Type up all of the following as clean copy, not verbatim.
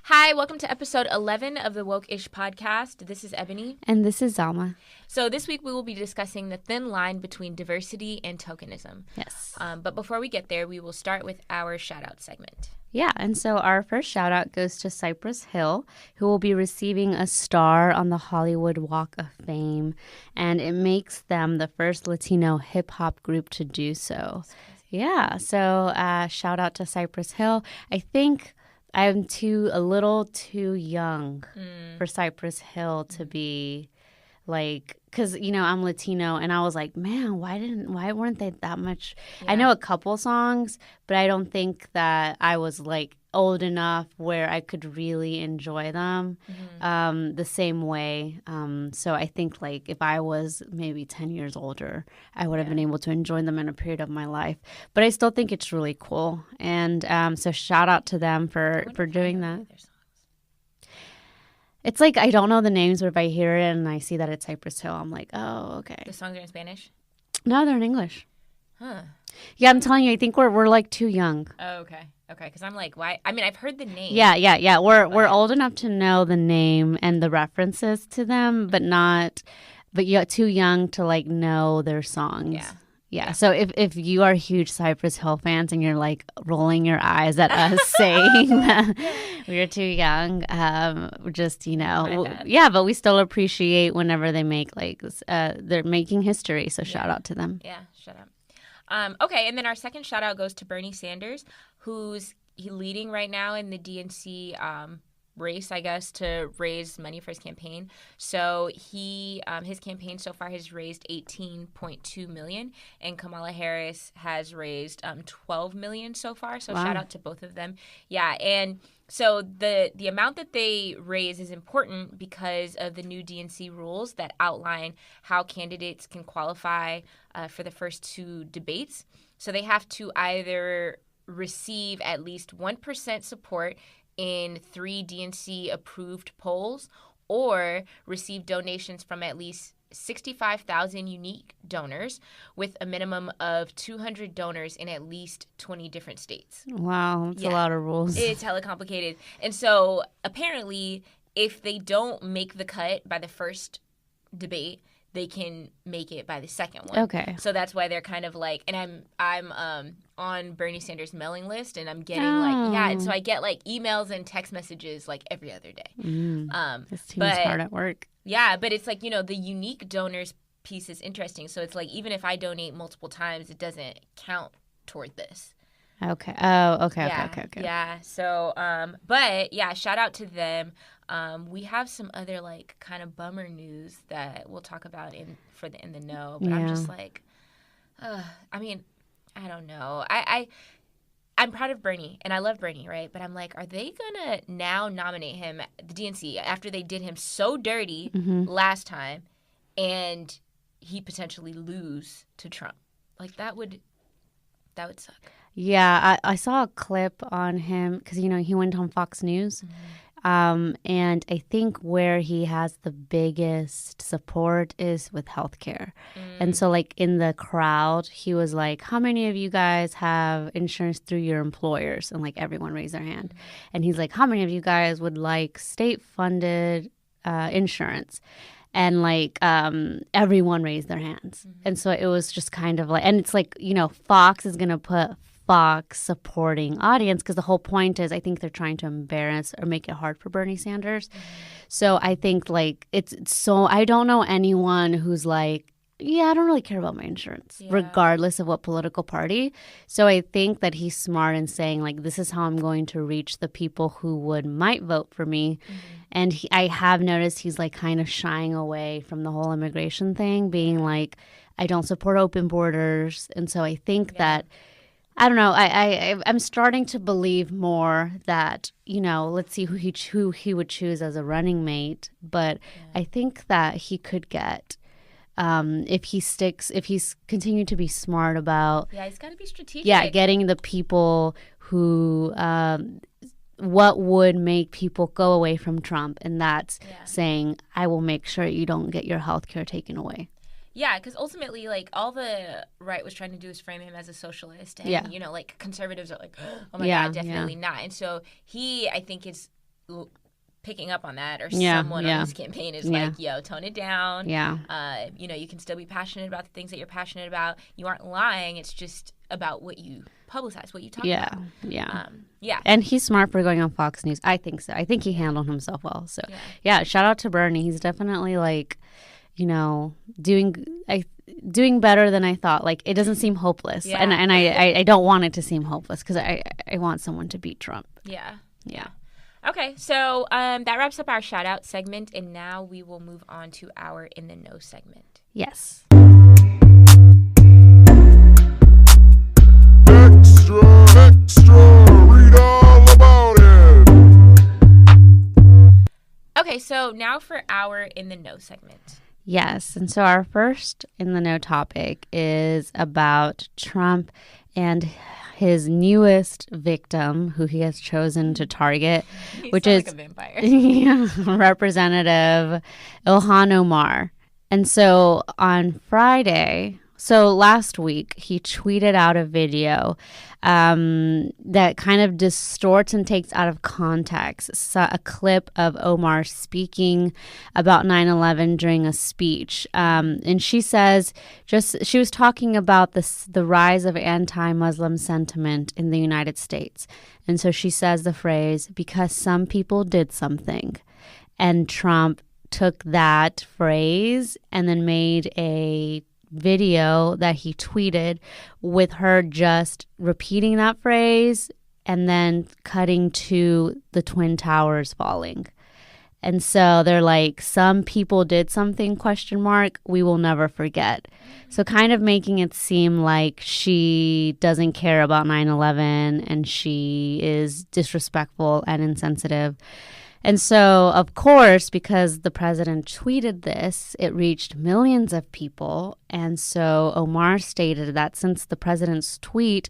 Hi, welcome to episode 11 of the Woke-ish podcast. This is Ebony. And this is Zalma. So this week we will be discussing the thin line between diversity and tokenism. Yes. But before we get there, we will start with our shout-out segment. Yeah, and so our first shout-out goes to Cypress Hill, who will be receiving a star on the Hollywood Walk of Fame, and it makes them the first Latino hip-hop group to do so. Yeah, so shout out to Cypress Hill. I think I'm a little too young for Cypress Hill to be like, because, you know, I'm Latino, and I was like, man, why weren't they that much? Yeah. I know a couple songs, but I don't think that I was like old enough where I could really enjoy them the same way. So I think like if I was maybe 10 years older, I would have been able to enjoy them in a period of my life. But I still think it's really cool. And so shout out to them for doing that. It's like I don't know the names, but if I hear it and I see that it's Cypress Hill, I'm like, oh, okay. The songs are in Spanish? No, they're in English. Huh. Yeah, I'm telling you, I think we're like too young. Oh, okay. Okay, because I'm like, why? I mean, I've heard the name. Yeah. We're old enough to know the name and the references to them, but you're too young to like know their songs. Yeah. So if you are huge Cypress Hill fans and you're like rolling your eyes at us saying that we're too young, just, you know, but we still appreciate whenever they make like they're making history. So shout out to them. Yeah, shout out. Okay, and then our second shout out goes to Bernie Sanders, who's leading right now in the DNC race, I guess, to raise money for his campaign. So his campaign so far has raised $18.2 million, and Kamala Harris has raised $12 million so far. So shout out to both of them. Yeah, and so the amount that they raise is important because of the new DNC rules that outline how candidates can qualify for the first two debates. So they have to either receive at least 1% support in 3 DNC-approved polls or receive donations from at least 65,000 unique donors with a minimum of 200 donors in at least 20 different states. Wow, that's a lot of rules. It's hella complicated. And so apparently if they don't make the cut by the first debate, they can make it by the second one. Okay. So that's why they're kind of like, and I'm on Bernie Sanders' mailing list, and I'm getting and so I get like emails and text messages like every other day. This team is hard at work. Yeah, but it's like, you know, the unique donors piece is interesting. So it's like even if I donate multiple times, it doesn't count toward this. Okay. Oh, okay. Yeah. So, but yeah, shout out to them. We have some other like kind of bummer news that we'll talk about in the know. But I'm just like, I mean, I don't know. I'm proud of Bernie, and I love Bernie, right? But I'm like, are they gonna now nominate him, the DNC, after they did him so dirty last time, and he potentially lose to Trump? Like that would suck. Yeah, I saw a clip on him because, you know, he went on Fox News. And I think where he has the biggest support is with healthcare. And so like in the crowd, he was like, how many of you guys have insurance through your employers? And like everyone raised their hand. And he's like, how many of you guys would like state funded insurance? And like everyone raised their hands. And so it was just kind of like, and it's like, you know, Fox is going to put Fox supporting audience because the whole point is I think they're trying to embarrass or make it hard for Bernie Sanders. So I think like it's so I don't know anyone who's like, yeah, I don't really care about my insurance, regardless of what political party. So I think that he's smart in saying, like, this is how I'm going to reach the people who might vote for me. And I have noticed he's, like, kind of shying away from the whole immigration thing, being like, I don't support open borders. And so I think that, I don't know, I'm starting to believe more that, you know, let's see who he would choose as a running mate. But I think that he could get if he's continued to be smart about he's got to be strategic. Getting the people who what would make people go away from Trump, and that's saying, I will make sure you don't get your health care taken away. Yeah, because ultimately, like, all the right was trying to do is frame him as a socialist. And, like, conservatives are like, oh, my God, definitely not. And so he, I think, is picking up on that, or someone on his campaign is like, yo, tone it down. Yeah. You can still be passionate about the things that you're passionate about. You aren't lying. It's just about what you publicize, what you talk about. Yeah. And he's smart for going on Fox News. I think so. I think he handled himself well. So, shout out to Bernie. He's definitely, like, doing better than I thought. Like, it doesn't seem hopeless. Yeah. And I don't want it to seem hopeless, because I want someone to beat Trump. Yeah. Okay, so that wraps up our shout out segment, and now we will move on to our In the Know segment. Yes. Extra, read all about it. Okay, so now for our In the Know segment. Yes, and so our first In the Know topic is about Trump and his newest victim, who he has chosen to target, which is like a vampire. Representative Ilhan Omar. And so on Friday, so last week, he tweeted out a video that kind of distorts and takes out of context a clip of Omar speaking about 9/11 during a speech. And she says, she was talking about the rise of anti-Muslim sentiment in the United States. And so she says the phrase, because some people did something. And Trump took that phrase and then made a video that he tweeted with her just repeating that phrase and then cutting to the Twin Towers falling. And so they're like, some people did something, ? We will never forget. So kind of making it seem like she doesn't care about 9/11 and she is disrespectful and insensitive. And so, of course, because the president tweeted this, it reached millions of people. And so Omar stated that since the president's tweet,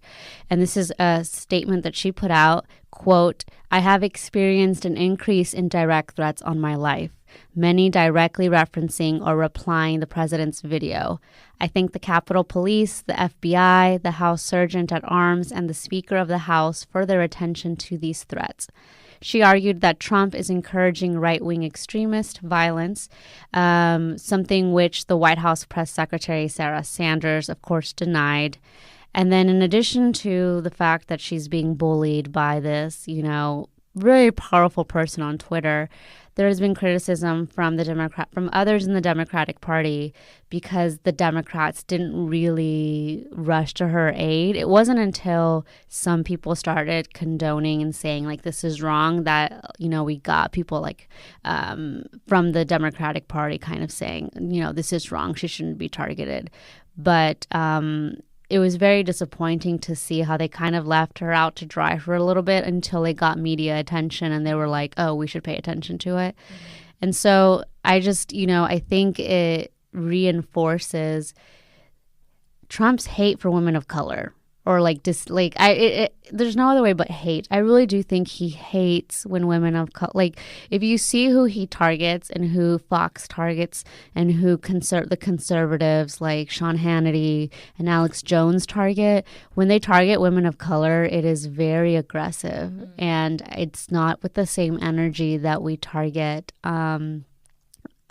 and this is a statement that she put out, quote, I have experienced an increase in direct threats on my life, many directly referencing or replying the president's video. I thank the Capitol Police, the FBI, the House Sergeant at Arms, and the Speaker of the House for their attention to these threats. She argued that Trump is encouraging right-wing extremist violence, something which the White House press secretary Sarah Sanders, of course, denied. And then in addition to the fact that she's being bullied by this, very powerful person on Twitter, there has been criticism from others in the Democratic Party because the Democrats didn't really rush to her aid. It wasn't until some people started condoning and saying, like, this is wrong that, we got people like from the Democratic Party kind of saying, this is wrong. She shouldn't be targeted. But it was very disappointing to see how they kind of left her out to dry for a little bit until they got media attention and they were like, oh, we should pay attention to it. Mm-hmm. And so I just, I think it reinforces Trump's hate for women of color. Or there's no other way but hate. I really do think he hates when women of color, like, if you see who he targets and who Fox targets and who the conservatives like Sean Hannity and Alex Jones target, when they target women of color, it is very aggressive. Mm-hmm. And it's not with the same energy that we target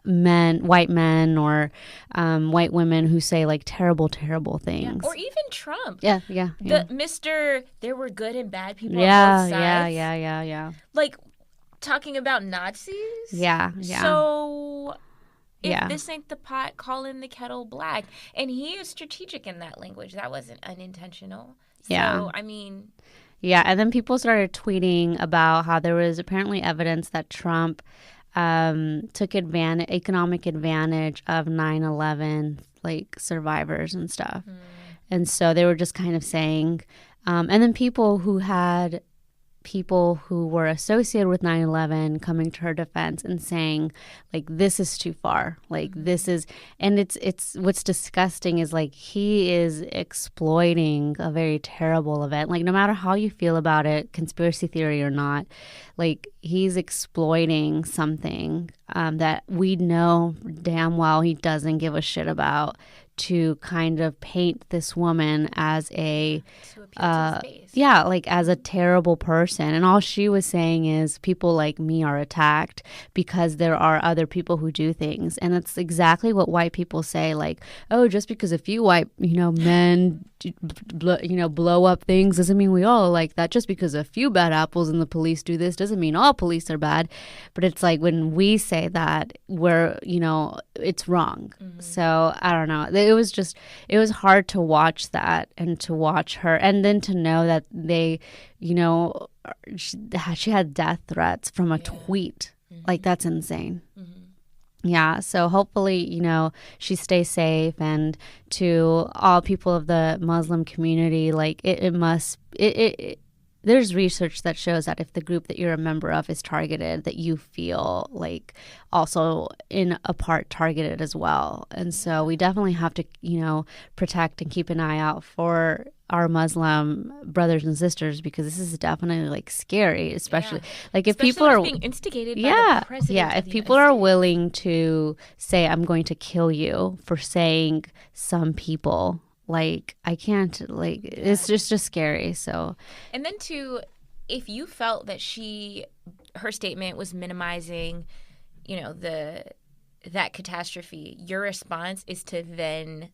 white men or white women who say like terrible things. Yeah. Or even Trump. Yeah. There were good and bad people on both sides. Yeah. Like talking about Nazis. Yeah. So if this ain't the pot, calling the kettle black. And he is strategic in that language. That wasn't unintentional. So, I mean. Yeah, and then people started tweeting about how there was apparently evidence that Trump took economic advantage of 9/11 like survivors and stuff. And so they were just kind of saying, and then people who had people who were associated with 9/11 coming to her defense and saying, like, this is too far. Like, this is, and it's what's disgusting is, like, he is exploiting a very terrible event. Like, no matter how you feel about it, conspiracy theory or not, like, he's exploiting something that we know damn well he doesn't give a shit about, to kind of paint this woman as a like as a terrible person. And all she was saying is people like me are attacked because there are other people who do things. And that's exactly what white people say, like, oh, just because a few white men blow up things doesn't mean we all like that. Just because a few bad apples in the police do this doesn't mean all police are bad. But it's like when we say that, we're it's wrong. So I don't know, it was hard to watch that, and to watch her, and then to know that they she had death threats from a tweet. Like, that's insane. Yeah, so hopefully, she stays safe. And to all people of the Muslim community, like, there's research that shows that if the group that you're a member of is targeted, that you feel like also in a part targeted as well. And so we definitely have to, protect and keep an eye out for our Muslim brothers and sisters, because this is definitely, like, scary, especially like if people are being instigated by the president. If people are willing to say, I'm going to kill you for saying some people, like, I can't, like, it's just scary. So, and then if you felt that her statement was minimizing, that catastrophe, your response is to then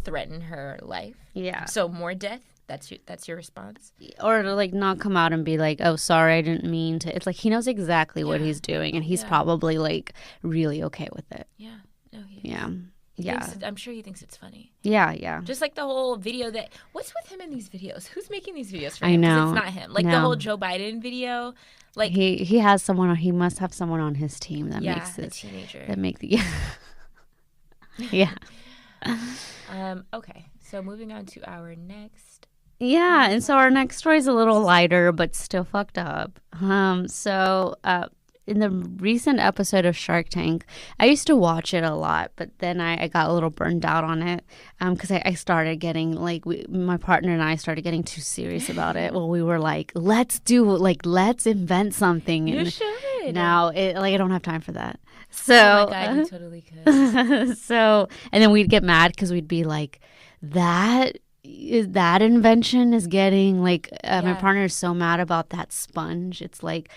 threaten her life. Yeah. So more death. That's your response. Or to, like, not come out and be like, oh, sorry, I didn't mean to. It's like he knows exactly what he's doing, and he's probably, like, really okay with it. Yeah. No. I'm sure he thinks it's funny. Yeah. Just like the whole video what's with him in these videos? Who's making these videos for him? I know. It's not him. Like the whole Joe Biden video. Like he has someone. He must have someone on his team that makes it. A teenager. That make the yeah. Okay. So moving on to our next. Yeah, and so our next story is a little lighter, but still fucked up. In the recent episode of Shark Tank, I used to watch it a lot, but then I got a little burned out on it because I started getting, like, my partner and I started getting too serious about it. Well, we were like, let's invent something. You should. Now, I don't have time for that. So, oh my God, you totally could. So, and then we'd get mad because we'd be like, that invention is getting, like, my partner is so mad about that sponge. It's like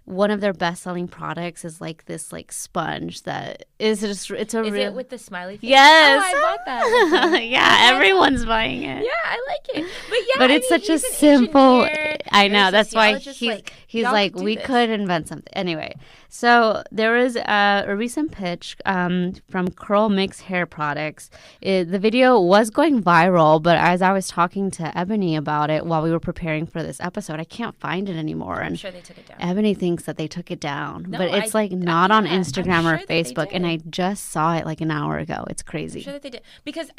one of their best-selling products is, like, this, like, sponge that is just, it's a real... Is it with the smiley face? Yes. Oh, I bought that. Yeah, everyone's buying it. Yeah, I like it. But it's such a simple... I know, that's why he's like, we could invent something. Anyway, so there was a recent pitch from Curl Mix Hair Products. The video was going viral, but as I was talking to Ebony about it while we were preparing for this episode, I can't find it anymore. I'm sure they took it down. Ebony thinks that they took it down, but it's not on Instagram or Facebook, and I just saw it like an hour ago. It's crazy. I'm sure that they did, because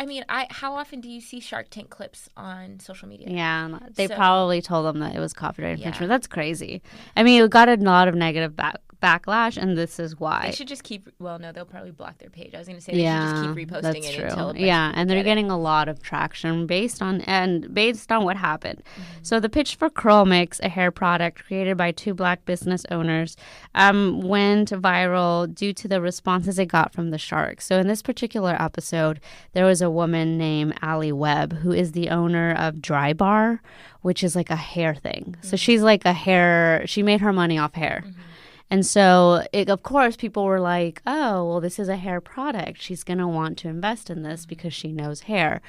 how often do you see Shark Tank clips on social media? Yeah, they probably told them that it was copyright infringement. That's crazy. I mean, it got a lot of negative backlash, and this is why. They should just keep. Well, no, they'll probably block their page. I was going to say they should just keep reposting that's it true. until. And they're getting a lot of traction based on what happened. So the pitch for Curl Mix, a hair product created by two Black business owners, went viral due to the responses it got from the sharks. So in this particular episode, there was a woman named Allie Webb, who is the owner of Dry Bar, which is like a hair thing. So she's like she made her money off hair. And so, of course, people were like, oh, well, this is a hair product. She's going to want to invest in this because she knows hair.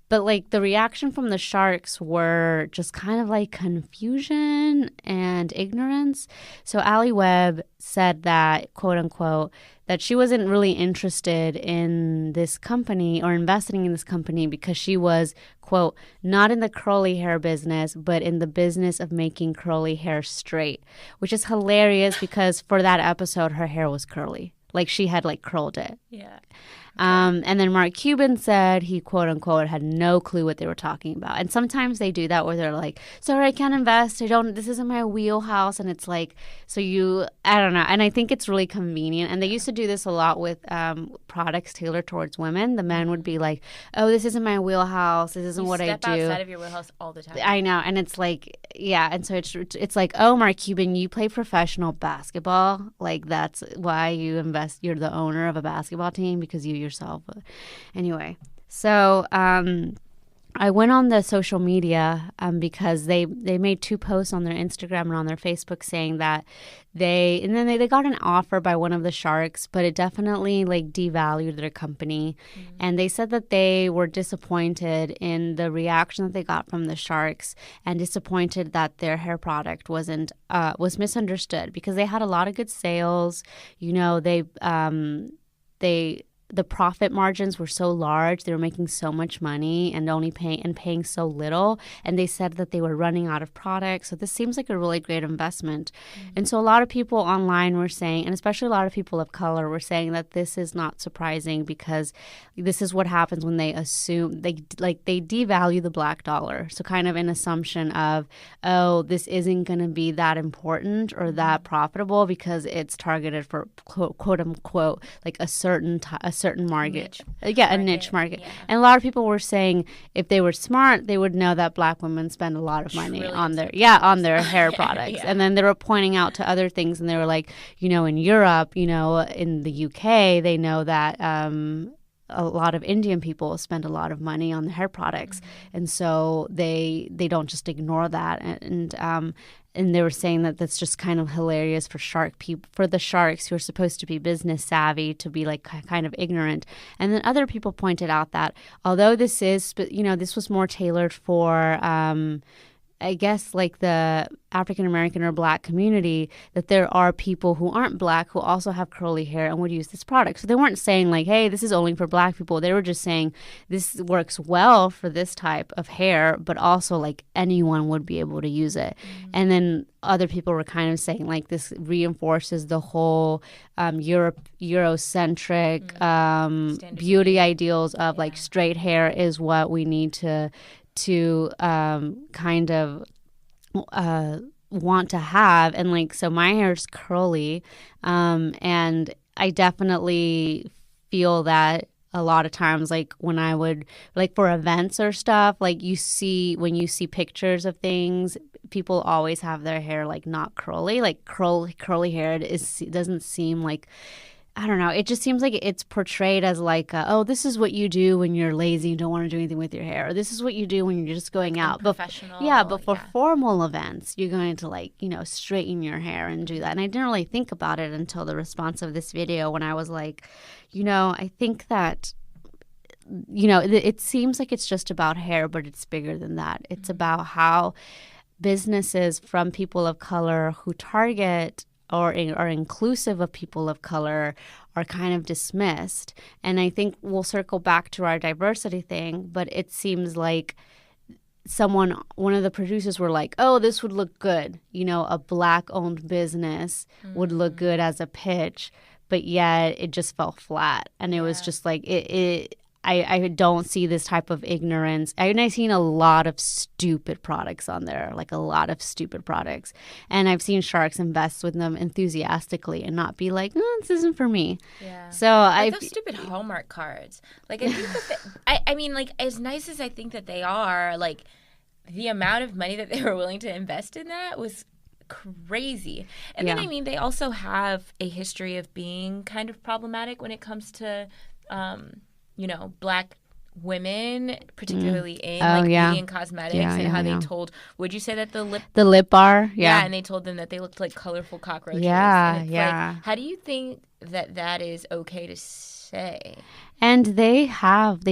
But, like, the reaction from the sharks were just kind of like confusion and ignorance. So Allie Webb said that, quote unquote, that she wasn't really interested in this company or investing in this company because she was, quote, not in the curly hair business, but in the business of making curly hair straight, which is hilarious because for that episode, her hair was curly. Like, she had, like, curled it. Yeah. And then Mark Cuban said he, quote unquote, had no clue what they were talking about. And sometimes they do that where they're like, sorry, I can't invest. This isn't my wheelhouse. And it's like, I don't know. And I think it's really convenient. And they used to do this a lot with products tailored towards women. The men would be like, oh, this isn't my wheelhouse. This isn't what I do. Step outside of your wheelhouse all the time. I know. And it's like, yeah. And so it's like, oh, Mark Cuban, you play professional basketball. Like, that's why you invest. You're the owner of a basketball team because you yourself. Anyway, so I went on the social media because they made 2 posts on their Instagram and on their Facebook saying that they got an offer by one of the sharks, but it definitely like devalued their company. And they said that they were disappointed in the reaction that they got from the sharks and disappointed that their hair product was misunderstood because they had a lot of good sales. You know, the profit margins were so large. They were making so much money and only paying so little. And they said that they were running out of products. So this seems like a really great investment. And so a lot of people online were saying, and especially a lot of people of color were saying that this is not surprising because this is what happens when they assume they devalue the black dollar. So kind of an assumption of, oh, this isn't going to be that important or that profitable because it's targeted for quote unquote like a certain market. A niche market. Yeah. And a lot of people were saying if they were smart, they would know that black women spend a lot of money on their hair products. And then they were pointing out to other things and they were like, you know, in Europe, you know, in the UK, they know that a lot of Indian people spend a lot of money on the hair products. And so they don't just ignore that. And they were saying that that's just kind of hilarious for the sharks who are supposed to be business savvy to be like kind of ignorant. And then other people pointed out that although this was more tailored for, I guess, like the African American or black community, that there are people who aren't black who also have curly hair and would use this product. So they weren't saying like, hey, this is only for black people. They were just saying this works well for this type of hair, but also like anyone would be able to use it. And then other people were kind of saying like this reinforces the whole Eurocentric beauty ideals of like straight hair is what we need to kind of want to have. And like, so my hair's curly, and I definitely feel that a lot of times, like when I would, like for events or stuff, like when you see pictures of things, people always have their hair like not curly, like curly hair doesn't seem like, I don't know. It just seems like it's portrayed as like, oh, this is what you do when you're lazy and don't want to do anything with your hair. Or this is what you do when you're just going out. Professional. But for formal events, you're going to like, you know, straighten your hair and do that. And I didn't really think about it until the response of this video when I was like, you know, I think that, you know, it seems like it's just about hair, but it's bigger than that. It's about how businesses from people of color who target or are inclusive of people of color are kind of dismissed. And I think we'll circle back to our diversity thing, but it seems like one of the producers were like, oh, this would look good. You know, a black-owned business would look good as a pitch, but yet it just fell flat. And it was just like, I don't see this type of ignorance. I've seen a lot of stupid products on there, like a lot of stupid products. And I've seen sharks invest with them enthusiastically and not be like, oh, this isn't for me. Yeah. So like those stupid Hallmark cards. Like I think that I mean, like as nice as I think that they are, like the amount of money that they were willing to invest in that was crazy. And then I mean, they also have a history of being kind of problematic when it comes to you know, black women, particularly in beauty and cosmetics, and how they told, would you say that the lip bar? Yeah, and they told them that they looked like colorful cockroaches. Like, how do you think that is okay to say? And they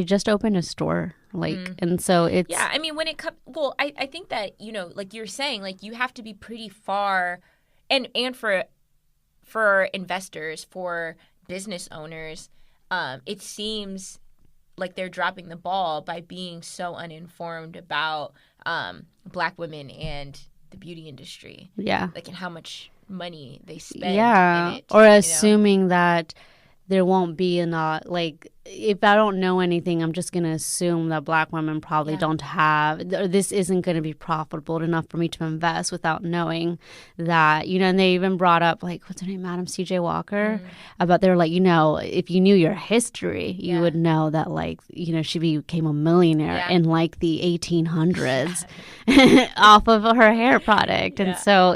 just opened a store, like, and so it's... Yeah, I mean, when it comes... Well, I think that, you know, like you're saying, like, you have to be pretty far, and for investors, for business owners... it seems like they're dropping the ball by being so uninformed about black women and the beauty industry. Yeah. Like, and how much money they spend in it. Or assuming that there won't be enough, like, if I don't know anything, I'm just going to assume that Black women probably don't have, this isn't going to be profitable enough for me to invest without knowing that, and they even brought up, like, what's her name, Madam C.J. Walker, about, they were like, if you knew your history, you would know that, like, she became a millionaire in, like, the 1800s off of her hair product. And so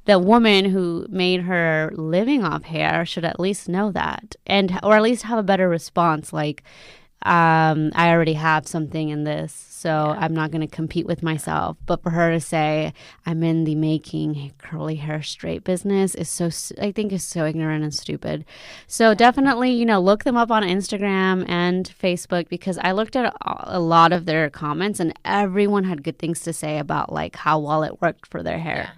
the woman who made her living off hair should at least know that, or at least have a better response, like, I already have something in this, so I'm not going to compete with myself. But for her to say, I'm in the making curly hair straight business I think is so ignorant and stupid. So definitely, look them up on Instagram and Facebook, because I looked at a lot of their comments and everyone had good things to say about, like, how well it worked for their hair.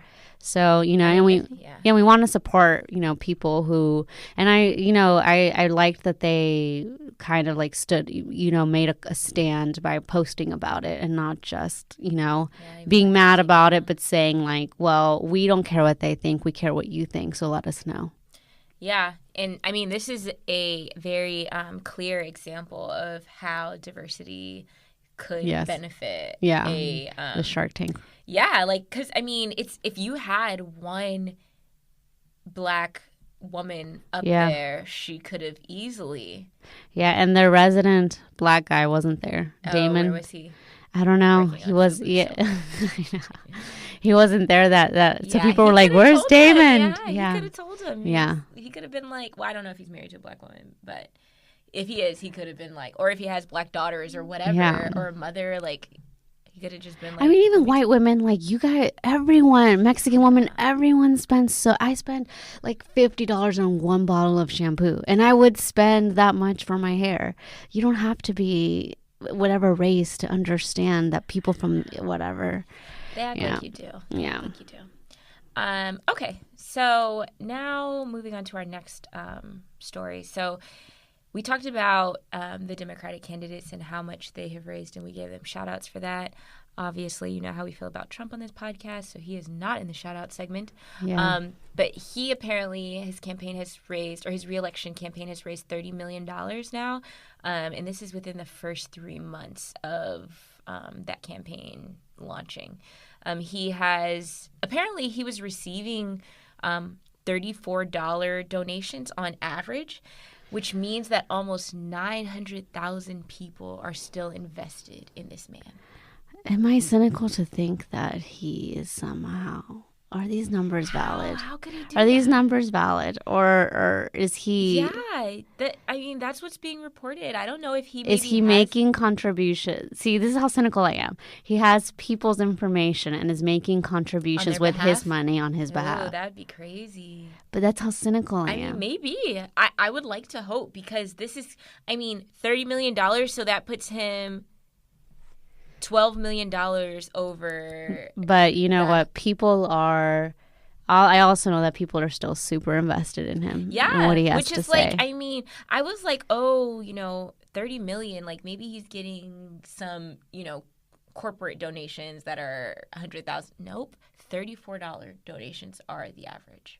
So, and we want to support, people who, and I liked that they kind of, like, stood, made a stand by posting about it and not just, being mad about it, but saying, like, well, we don't care what they think. We care what you think. So let us know. Yeah. And I mean, this is a very clear example of how diversity could benefit the Shark Tank. Yeah, like, because, I mean, it's, if you had one Black woman up there, she could have easily. Yeah, and their resident Black guy wasn't there. Damon. Where was he? I don't know. He was, he wasn't there so people were like, where's Damon? He could have told him. He could have been like, well, I don't know if he's married to a Black woman, but if he is, he could have been like, or if he has Black daughters or whatever, or a mother, like, he could have just been like, I mean, even white women, like, everyone, Mexican woman, everyone spends, I spend like $50 on one bottle of shampoo, and I would spend that much for my hair. You don't have to be whatever race to understand that people from whatever. They act like you do. Yeah. Like you do. Okay, so now moving on to our next story. So we talked about the Democratic candidates and how much they have raised, and we gave them shout-outs for that. Obviously, you know how we feel about Trump on this podcast, so he is not in the shout-out segment. Yeah. But he apparently, his campaign has raised, or his re-election campaign has raised $30 million now, and this is within the first 3 months of that campaign launching. He was receiving $34 donations on average, which means that almost 900,000 people are still invested in this man. Am I cynical to think that he is somehow... Are these numbers valid? How could he do Are these that? numbers valid? Or is he... Yeah. That's what's being reported. I don't know if he... Is he making contributions? See, this is how cynical I am. He has people's information and is making contributions with his money on his behalf. Oh, that would be crazy. But that's how cynical I am. I mean, maybe. I would like to hope, because this is... I mean, $30 million, so that puts him... $12 million over. But you know what? People are... I also know that people are still super invested in him. Yeah. And what he has which to is say. like, I mean, I was like, oh, 30 million, like maybe he's getting some, corporate donations that are 100,000. Nope. $34 donations are the average.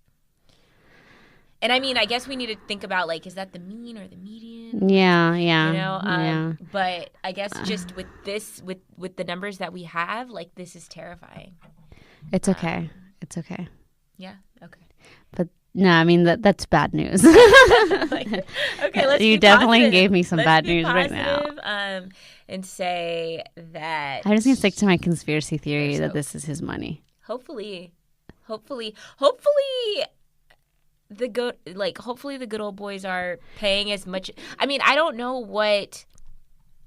And I mean, I guess we need to think about, like, is that the mean or the median? Yeah. But I guess just with this, with the numbers that we have, like, this is terrifying. It's okay. It's okay. Yeah. Okay. But no, I mean that's bad news. Okay, let's. You be definitely positive. gave me some let's bad be news positive, right now. And say that I just need to stick to my conspiracy theory that this is his money. Hopefully. Hopefully the good old boys are paying as much. I mean, I don't know what.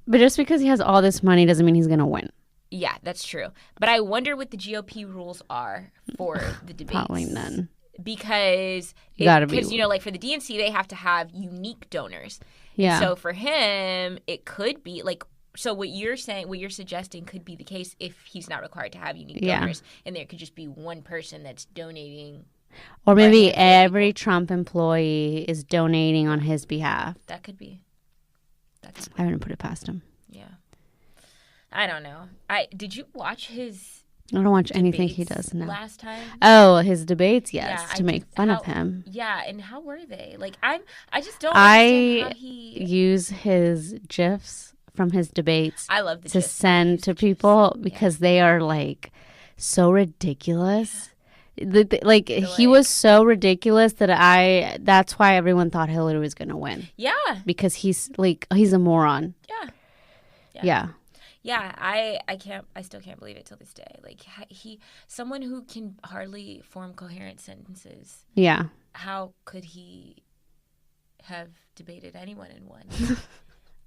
But just because he has all this money doesn't mean he's going to win. Yeah, that's true. But I wonder what the GOP rules are for the debates. Probably none. Because like for the DNC, they have to have unique donors. Yeah. So for him, it could be like. So what you're suggesting could be the case if he's not required to have unique donors, and there could just be one person that's donating. Or maybe every Trump employee is donating on his behalf. That could be. I wouldn't put it past him. Yeah. I don't know. Did you watch his I don't watch anything he does now. last time. Oh, his debates, yes, Yeah, to make fun of him. Yeah, and how were they? Like, I just don't understand how I he use his GIFs from his debates I love the to GIFs. send to people because they are like so ridiculous. Like he was so ridiculous that that's why everyone thought Hillary was going to win. Yeah. Because he's a moron. Yeah. Yeah, I still can't believe it till this day. Like someone who can hardly form coherent sentences. Yeah. How could he have debated anyone and won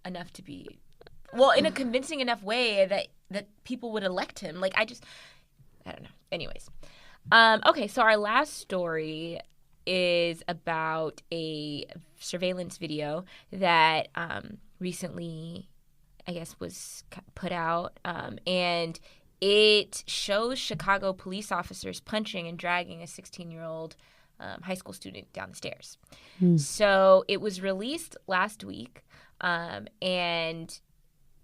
enough to be, well, in a convincing enough way that people would elect him? Like, I don't know. Anyways. Okay, so our last story is about a surveillance video that recently, I guess, was put out, and it shows Chicago police officers punching and dragging a 16-year-old high school student down the stairs. So it was released last week, and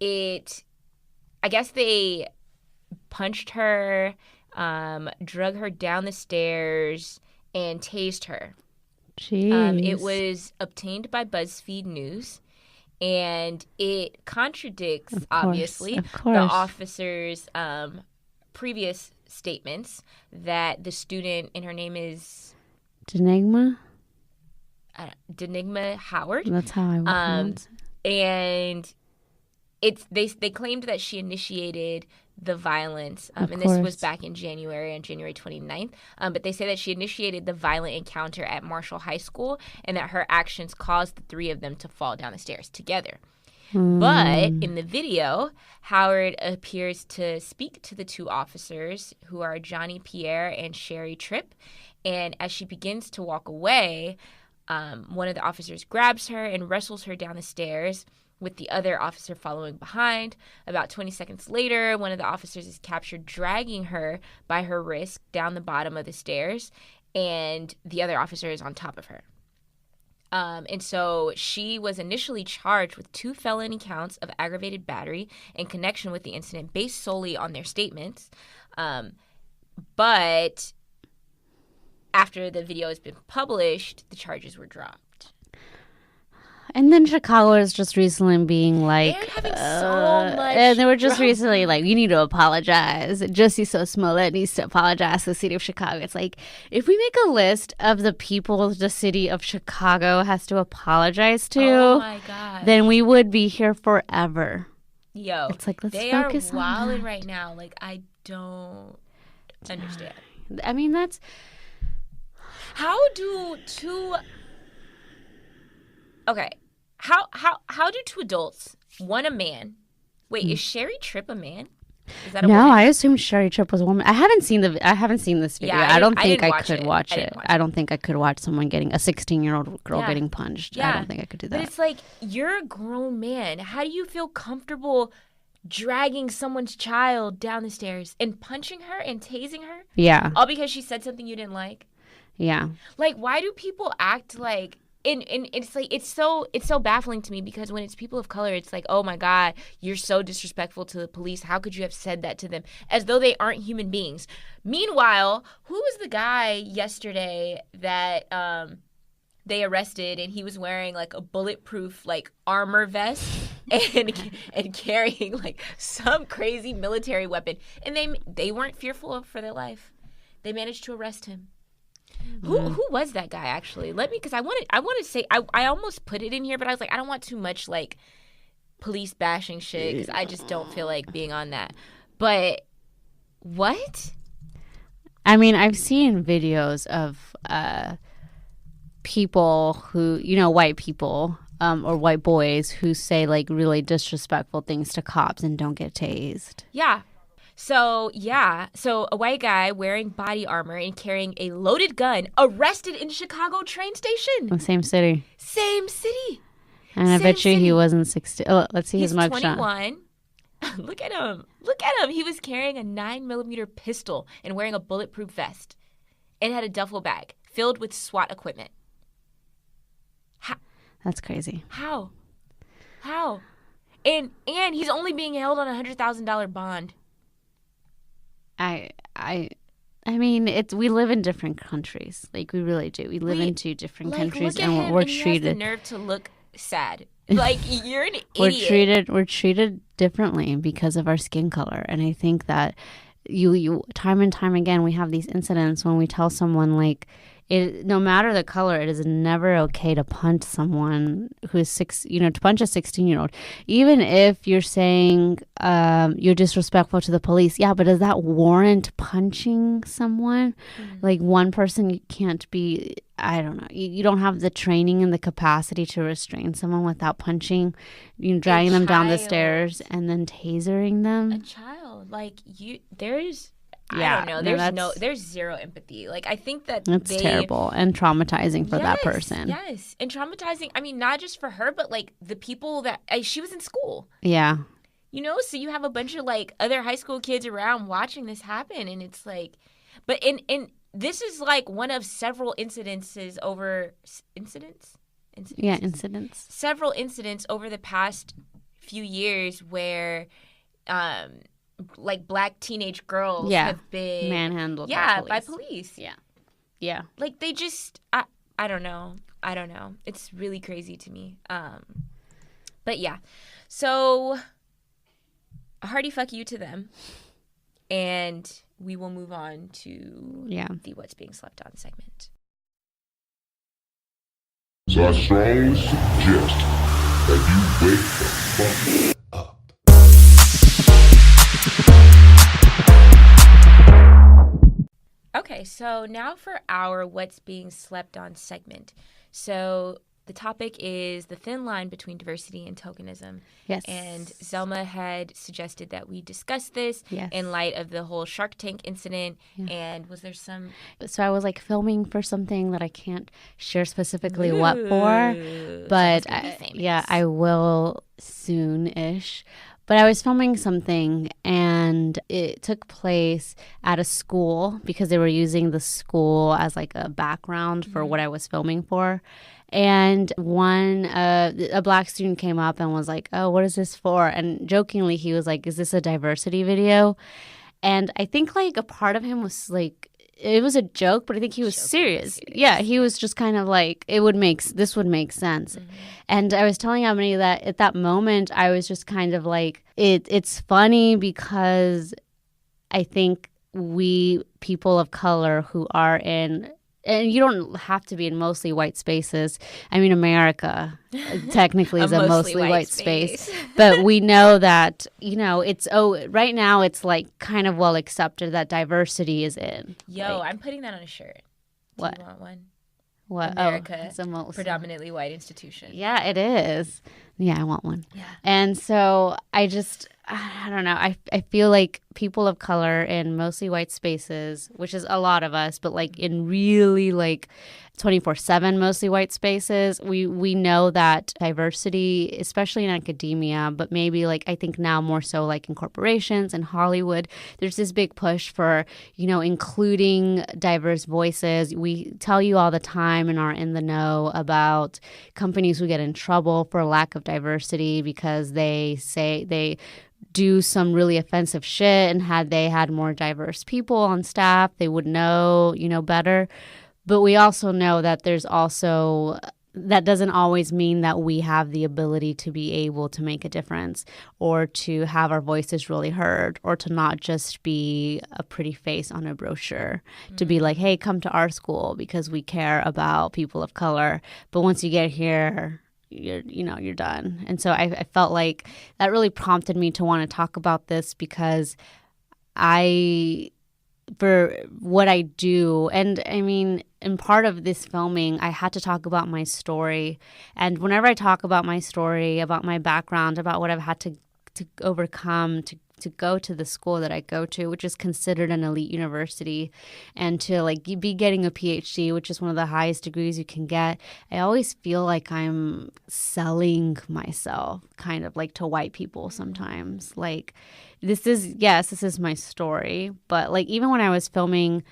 I guess they punched her, drug her down the stairs, and tased her. Jeez. It was obtained by BuzzFeed News, and it contradicts, obviously, the officer's previous statements that the student, and her name is Denigma Howard. That's how I would pronounce it. And they claimed that she initiated the violence, and this was back in January, on January 29th. But they say that she initiated the violent encounter at Marshall High School, and that her actions caused the three of them to fall down the stairs together. But in the video, Howard appears to speak to the two officers, who are Johnny Pierre and Sherry Tripp. And as she begins to walk away, one of the officers grabs her and wrestles her down the stairs, with the other officer following behind. About 20 seconds later, one of the officers is captured dragging her by her wrist down the bottom of the stairs, and the other officer is on top of her. And so she was initially charged with 2 felony counts of aggravated battery in connection with the incident, based solely on their statements. But after the video has been published, the charges were dropped. And then Chicago is just recently being like, they're having so much, and they were just recently like, you need to apologize. Jussie Smollett needs to apologize to the city of Chicago. It's like, if we make a list of the people the city of Chicago has to apologize to, oh my God, then we would be here forever. Yo, it's like, let's they focus are on wilding that right now. Like, I don't understand. I mean, that's how do two. Okay. How do 2 adults, one a man? Wait, is Sherry Tripp a man? Is that a woman? I assumed Sherry Tripp was a woman. I haven't seen this video. Yeah, I don't think I could watch it. I don't think I could watch someone getting a 16-year-old girl getting punched. I don't think I could do that. But it's like, you're a grown man. How do you feel comfortable dragging someone's child down the stairs and punching her and tasing her? Yeah. All because she said something you didn't like? Yeah. Like, why do people act like, and it's like, it's so baffling to me, because when it's people of color, it's like, oh my God, you're so disrespectful to the police. How could you have said that to them? As though they aren't human beings. Meanwhile, who was the guy yesterday that they arrested, and he was wearing like a bulletproof like armor vest and carrying like some crazy military weapon, and they weren't fearful for their life. They managed to arrest him. Who was that guy, actually? Because I want to say, I almost put it in here, but I was like, I don't want too much like police bashing shit, because I just don't feel like being on that. But what? I mean, I've seen videos of people who, white people or white boys who say like really disrespectful things to cops and don't get tased. Yeah. So a white guy wearing body armor and carrying a loaded gun arrested in Chicago train station. The same city. And I bet you he wasn't 16. Oh, let's see his mugshot. He's 21. Look at him. He was carrying a 9mm pistol and wearing a bulletproof vest, and had a duffel bag filled with SWAT equipment. That's crazy. How? And he's only being held on a $100,000 bond. I I I mean, we live in different countries. Like, we really do. We live in two different countries, look at and him, we're and he has the treated nerve to look sad. Like, you're an we're treated differently because of our skin color. And I think that you time and time again we have these incidents when we tell someone, like, it, no matter the color, it is never okay to punch someone who is to punch a 16-year-old, even if you're saying you're disrespectful to the police. Yeah, but does that warrant punching someone? Like, one person can't be, I don't know, you don't have the training and the capacity to restrain someone without punching, dragging them down the stairs and then tasering them. A child, like, there's, I don't know. There's zero empathy. Like, I think that's terrible and traumatizing for that person. Yes, and traumatizing. I mean, not just for her, but like the people that she was in school. Yeah. So you have a bunch of like other high school kids around watching this happen, and it's like, but in this is like one of several incidences over incidents. Yeah, incidents. Several incidents over the past few years where, like, black teenage girls have been manhandled by police. Yeah. Like, they just, I don't know. It's really crazy to me. But yeah. So, a hearty fuck you to them. And we will move on to the What's Being Slept On segment. So I strongly suggest that you wake the fuck up. Okay, so now for our What's Being Slept On segment. So the topic is the thin line between diversity and tokenism. Yes. And Zelma had suggested that we discuss this in light of the whole Shark Tank incident. Yeah. And was there some... So I was like filming for something that I can't share specifically what for, but I will soon-ish. But I was filming something, and it took place at a school because they were using the school as like a background for what I was filming for. And a black student came up and was like, "Oh, what is this for?" And jokingly, he was like, "Is this a diversity video?" And I think like a part of him was like, it was a joke, but I think he was serious. Yeah, he was just kind of like, this would make sense. Mm-hmm. And I was telling Emily that at that moment, I was just kind of like, it's funny because I think we people of color who are in, and you don't have to be in mostly white spaces. I mean, America technically is a mostly white space. But we know that, right now it's like kind of well accepted that diversity is in. I'm putting that on a shirt. Do you want one? What? America, it's a predominantly white institution. Yeah, it is. Yeah, I want one. Yeah. And so I don't know. I feel like people of color in mostly white spaces, which is a lot of us, but like in really like 24/7 mostly white spaces, we know that diversity, especially in academia, but maybe like I think now more so like in corporations and Hollywood, there's this big push for, including diverse voices. We tell you all the time and are in the know about companies who get in trouble for lack of diversity because they say they do some really offensive shit, and had they had more diverse people on staff, they would know, better. But we also know that that doesn't always mean that we have the ability to be able to make a difference or to have our voices really heard or to not just be a pretty face on a brochure, to be like, hey, come to our school because we care about people of color. But once you get here, you're done. And so I felt like that really prompted me to want to talk about this because for what I do, and I mean, in part of this filming, I had to talk about my story. And whenever I talk about my story, about my background, about what I've had to overcome to go to the school that I go to, which is considered an elite university, and to like be getting a PhD, which is one of the highest degrees you can get, I always feel like I'm selling myself kind of like to white people sometimes. Like, this is my story, but like even when I was filming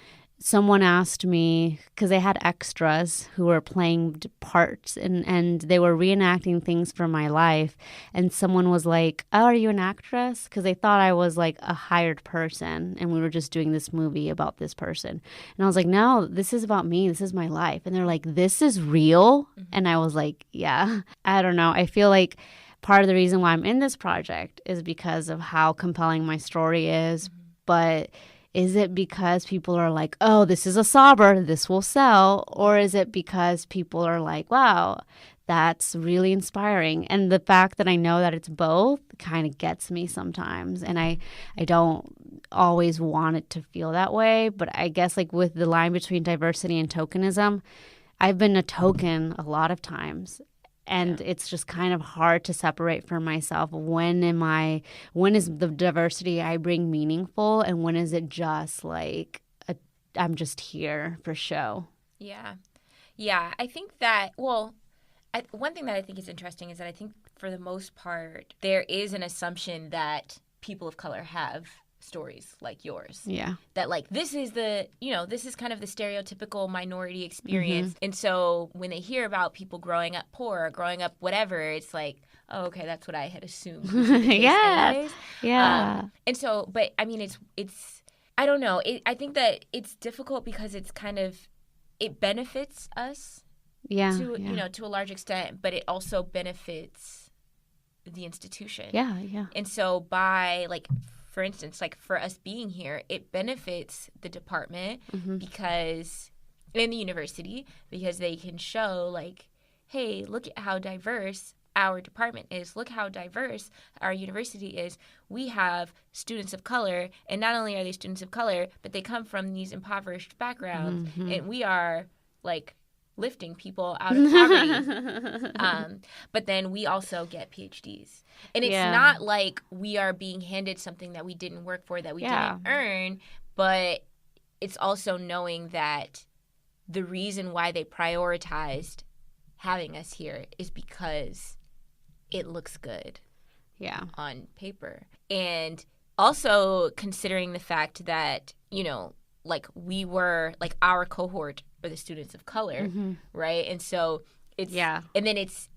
someone asked me, because they had extras who were playing parts and they were reenacting things from my life. And someone was like, oh, are you an actress? Because they thought I was like a hired person and we were just doing this movie about this person. And I was like, no, this is about me. This is my life. And they're like, this is real? And I was like, yeah. I don't know. I feel like part of the reason why I'm in this project is because of how compelling my story is. But is it because people are like, oh, this is a sobber, this will sell? Or is it because people are like, wow, that's really inspiring? And the fact that I know that it's both kind of gets me sometimes. And I don't always want it to feel that way. But I guess like with the line between diversity and tokenism, I've been a token a lot of times. And it's just kind of hard to separate for myself. When is the diversity I bring meaningful, and when is it just like I'm just here for show? Yeah. Yeah. I think that, well, one thing that I think is interesting is that I think for the most part, there is an assumption that people of color have stories like yours. Yeah. That like this is this is kind of the stereotypical minority experience. And so when they hear about people growing up poor or growing up whatever, it's like, oh, okay, that's what I had assumed. Yeah. Yeah. And so, but I mean, it's I don't know. I think that it's difficult because it's kind of, it benefits us to a large extent, but it also benefits the institution. Yeah. Yeah. And so by like, for instance, like for us being here, it benefits the department because, and the university, because they can show like, hey, look at how diverse our department is. Look how diverse our university is. We have students of color, and not only are they students of color, but they come from these impoverished backgrounds, and we are like lifting people out of poverty. But then we also get PhDs. And it's not like we are being handed something that we didn't work for, that we didn't earn, but it's also knowing that the reason why they prioritized having us here is because it looks good on paper. And also considering the fact that, like we were, like our cohort are the students of color, right? And so it's, and then it's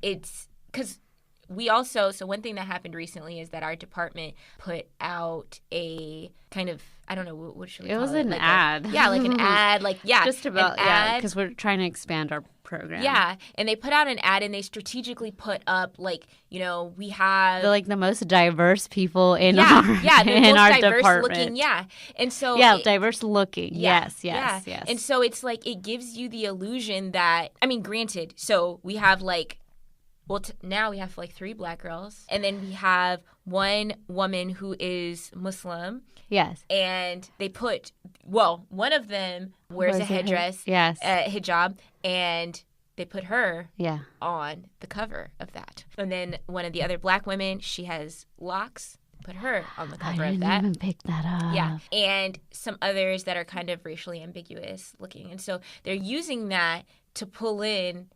because we also, so one thing that happened recently is that our department put out a kind of, I don't know, what should we call it? It was an like ad. Like an ad, Just about, because we're trying to expand our program. Yeah, and they put out an ad and they strategically put up, like, we have... They're like the most diverse people in our diverse department. Looking, and so... Yeah, diverse looking. Yes. And so it's like, it gives you the illusion that, I mean, granted, so we have like, well, now we have like 3 black girls, and then we have one woman who is Muslim. Yes. And they put, one of them wears a headdress, hijab, and they put her on the cover of that. And then one of the other black women, she has locks, put her on the cover of that. I didn't even pick that up. Yeah. And some others that are kind of racially ambiguous looking. And so they're using that to pull in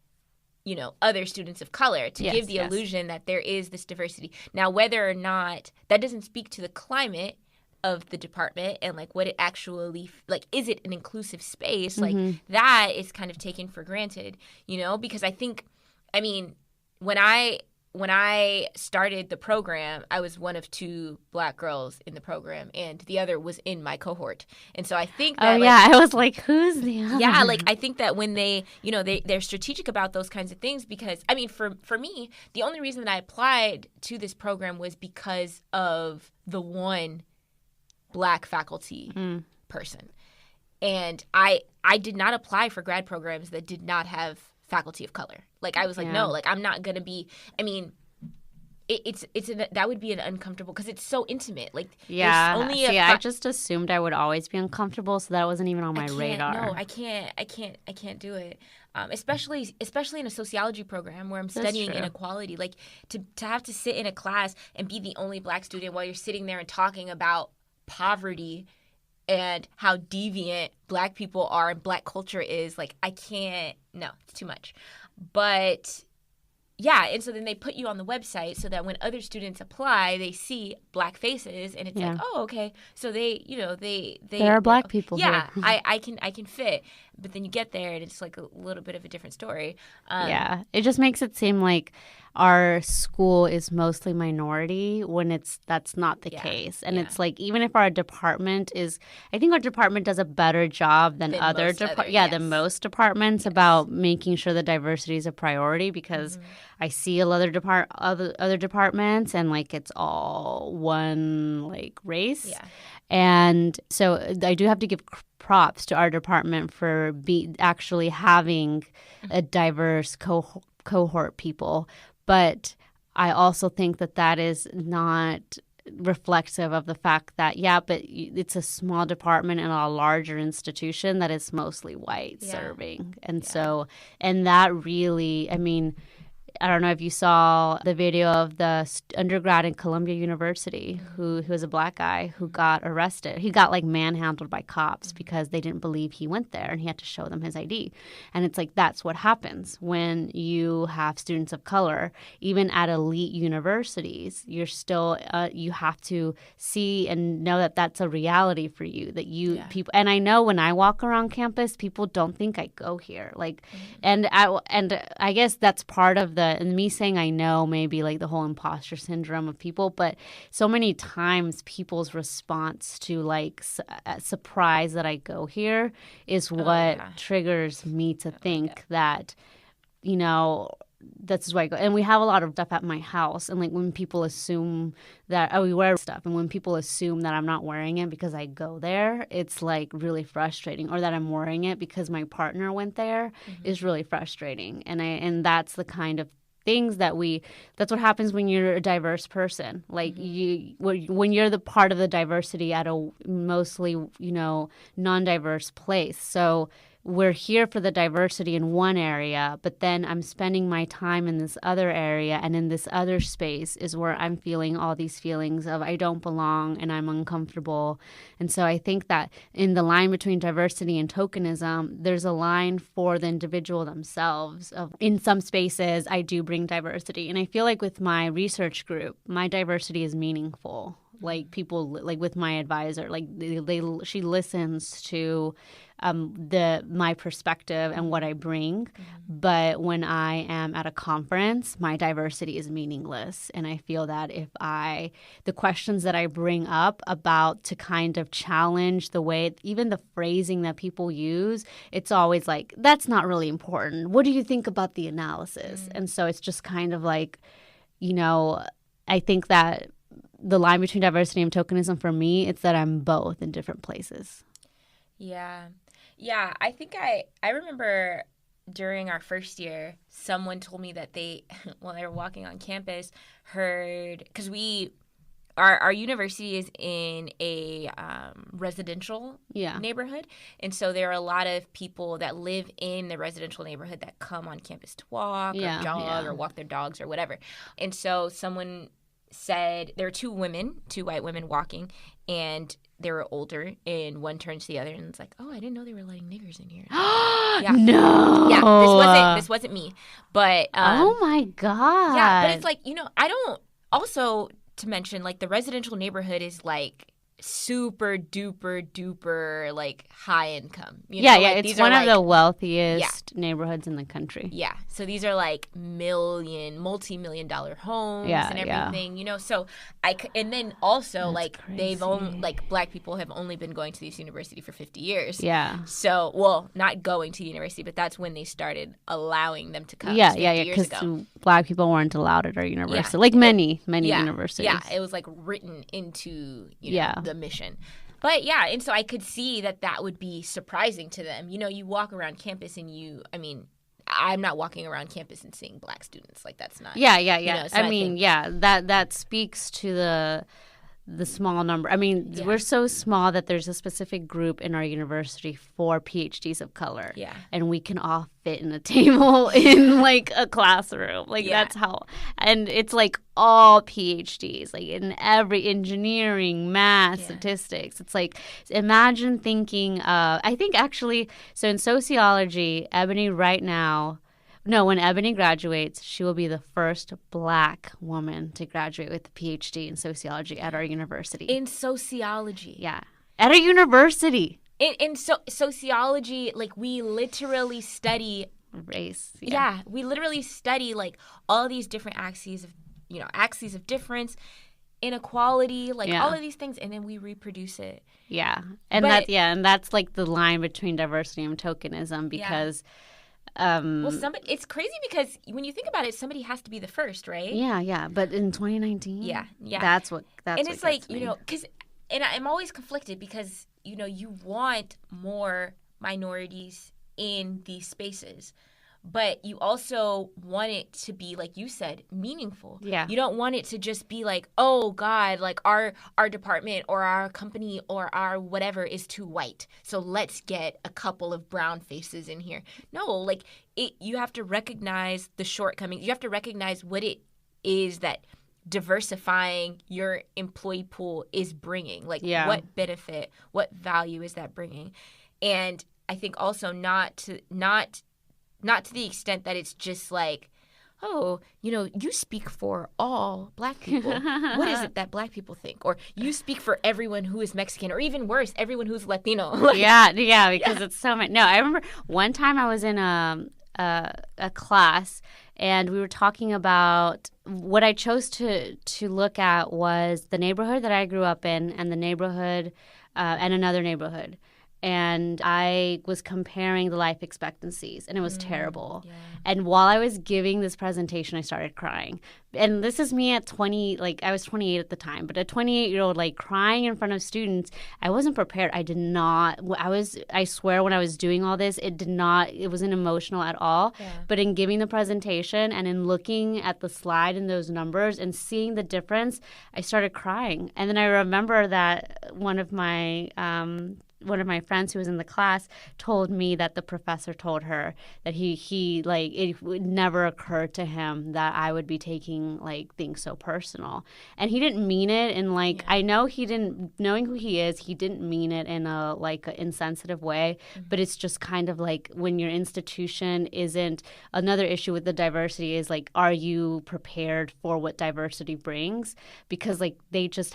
other students of color to give the illusion that there is this diversity. Now, whether or not that doesn't speak to the climate of the department and like what it actually, like, is it an inclusive space? Like that is kind of taken for granted, because I think, I mean, when I started the program, I was one of 2 black girls in the program, and the other was in my cohort. And so I think that... I was like, who's the other? Yeah, like, I think that when they, they're strategic about those kinds of things because, I mean, for me, the only reason that I applied to this program was because of the one black faculty person. And I did not apply for grad programs that did not have faculty of color. Like, I was like, no, like, I'm not going to be, I mean, that would be an uncomfortable, because it's so intimate. Like, there's only I just assumed I would always be uncomfortable, so that wasn't even on my radar. No, I can't do it. Especially in a sociology program where I'm studying inequality. Like, to have to sit in a class and be the only black student while you're sitting there and talking about poverty and how deviant black people are and black culture is, like, I can't, no, it's too much. But yeah, and so then they put you on the website so that when other students apply, they see Black faces, and it's like, oh, okay, so they, there are Black people here. here. I can fit, but then you get there and it's like a little bit of a different story. Yeah, it just makes it seem like our school is mostly minority when that's not the case. And it's like, even if our department is, I think our department does a better job than other than most departments about making sure the diversity is a priority, because I see a lot of other departments and like it's all one like race. Yeah. And so I do have to give props to our department for actually having a diverse cohort people. But I also think that is not reflective of the fact that, but it's a small department in a larger institution that is mostly white serving. And so, and that really, I mean, I don't know if you saw the video of the undergrad in Columbia University who was a Black guy who got arrested. He got like manhandled by cops because they didn't believe he went there, and he had to show them his ID. And it's like, that's what happens when you have students of color. Even at elite universities, you're still you have to see and know that that's a reality for you, that people. And I know when I walk around campus, people don't think I go here. Like, and I guess that's part of and me saying I know maybe like the whole imposter syndrome of people, but so many times people's response to like surprise that I go here is what triggers me to think that, that's why I go. And we have a lot of stuff at my house, and like when people assume that we wear stuff, and when people assume that I'm not wearing it because I go there, it's like really frustrating. Or that I'm wearing it because my partner went there is really frustrating. And that's the kind of things that's what happens when you're a diverse person. Like when you're the part of the diversity at a mostly, non-diverse place. So we're here for the diversity in one area, but then I'm spending my time in this other area, and in this other space is where I'm feeling all these feelings of I don't belong and I'm uncomfortable. And so I think that in the line between diversity and tokenism, there's a line for the individual themselves. In some spaces, I do bring diversity. And I feel like with my research group, my diversity is meaningful. Like people, like with my advisor, like she listens to my perspective and what I bring. But when I am at a conference, my diversity is meaningless. And I feel that the questions that I bring up about to kind of challenge the way, even the phrasing that people use, it's always like, that's not really important. What do you think about the analysis? And so it's just kind of like, I think that the line between diversity and tokenism for me, it's that I'm both in different places. Yeah. I think I remember during our first year, someone told me that they, while they were walking on campus, heard, because our university is in a residential neighborhood. And so there are a lot of people that live in the residential neighborhood that come on campus to walk or jog or walk their dogs or whatever. And so someone said there were two white women walking, and they were older, and one turned to the other and was like, oh, I didn't know they were letting niggers in here. No. Yeah, this wasn't me. But oh my God. Yeah, but it's like, I don't, also to mention, like, the residential neighborhood is like super duper like high income. It's one of the wealthiest neighborhoods in the country. Yeah, so these are like multi-million-dollar homes and everything. So and then also that's like crazy. They've only like Black people have only been going to this university for 50 years. Yeah. So not going to the university, but that's when they started allowing them to come. Yeah, because Black people weren't allowed at our university, like many universities. Yeah, it was like written into the mission. But and so I could see that would be surprising to them. You walk around campus and I'm not walking around campus and seeing Black students. Like, that's not. So that speaks to the small number. We're so small that there's a specific group in our university for PhDs of color. Yeah. And we can all fit in a table in like a classroom. Like that's how, and it's like all PhDs, like in every engineering, math, statistics. It's like, imagine thinking, I think actually, so in sociology, Ebony right now, No, when Ebony graduates, she will be the first Black woman to graduate with a PhD in sociology at our university. In sociology. Yeah. At our university. In sociology, like, we literally study race. Yeah, we literally study like all these different axes of difference, inequality, like all of these things, and then we reproduce it. Yeah. And that's like the line between diversity and tokenism, because it's crazy because when you think about it, somebody has to be the first, right? Yeah. But in 2019, that's and it's like, me. And I'm always conflicted because, you want more minorities in these spaces, but you also want it to be, like you said, meaningful. Yeah. You don't want it to just be like, oh God, like our department or our company or our whatever is too white, so let's get a couple of brown faces in here. No, like you have to recognize the shortcomings. You have to recognize what it is that diversifying your employee pool is bringing. Like, what benefit, what value is that bringing? And I think also not to the extent that it's just like, oh, you speak for all Black people. What is it that Black people think? Or you speak for everyone who is Mexican, or even worse, everyone who's Latino. Because it's so much. No, I remember one time I was in a class, and we were talking about what I chose to look at was the neighborhood that I grew up in, and the neighborhood and another neighborhood. And I was comparing the life expectancies, and it was terrible. Yeah. And while I was giving this presentation, I started crying. And this is me at 20, like I was 28 at the time, but a 28-year-old, like, crying in front of students, I wasn't prepared. I swear when I was doing all this, it wasn't emotional at all. Yeah. But in giving the presentation and in looking at the slide and those numbers and seeing the difference, I started crying. And then I remember that one of my friends who was in the class told me that the professor told her that he like, it would never occur to him that I would be taking like things so personal. And he didn't mean it in like, I know he didn't, knowing who he is, he didn't mean it in a insensitive way, but it's just kind of like when your institution isn't, another issue with the diversity is like, are you prepared for what diversity brings? Because like they just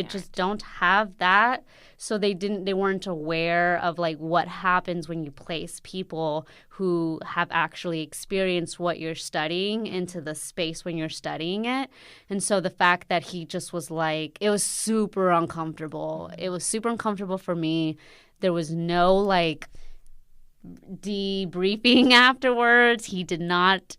just don't have that. So they weren't aware of like what happens when you place people who have actually experienced what you're studying into the space when you're studying it. And so the fact that he just was like, it was super uncomfortable. It was super uncomfortable for me. There was no like debriefing afterwards. He did not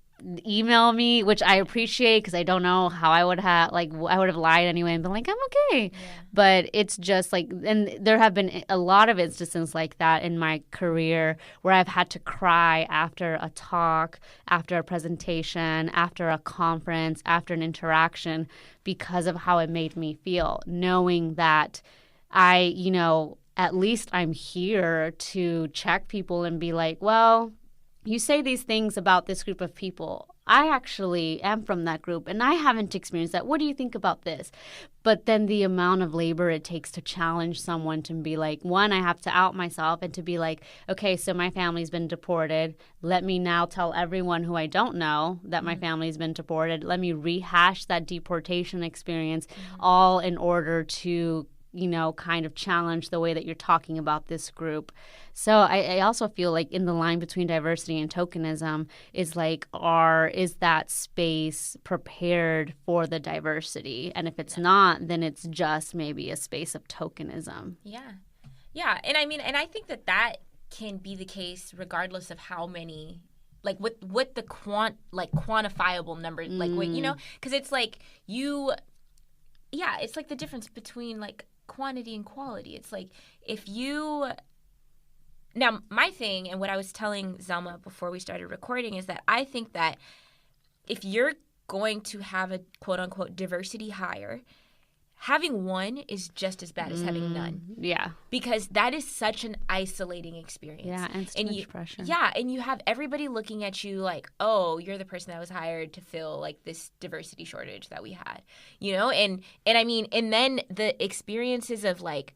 email me, which I appreciate because I don't know how I would have lied anyway and been like, I'm okay. Yeah. But it's just like, and there have been a lot of instances like that in my career where I've had to cry after a talk, after a presentation, after a conference, after an interaction because of how it made me feel, knowing that at least I'm here to check people and be like, well, you say these things about this group of people. I actually am from that group, and I haven't experienced that. What do you think about this? But then the amount of labor it takes to challenge someone to be like, one, I have to out myself, and to be like, okay, so my family's been deported. Let me now tell everyone who I don't know that my family's been deported. Let me rehash that deportation experience, all in order to kind of challenge the way that you're talking about this group. So I also feel like in the line between diversity and tokenism is like, is that space prepared for the diversity? And if it's not, then it's just maybe a space of tokenism. Yeah. Yeah. And I mean, and I think that can be the case regardless of how many, like what the quantifiable number, like what, because it's like it's like the difference between like quantity and quality. It's like now my thing, and what I was telling Zelma before we started recording, is that I think that if you're going to have a quote unquote diversity hire, having one is just as bad as having none. Yeah. Because that is such an isolating experience. Yeah, and it's too much pressure. Yeah, and you have everybody looking at you like, oh, you're the person that was hired to fill like this diversity shortage that we had. And I mean, and then the experiences of like,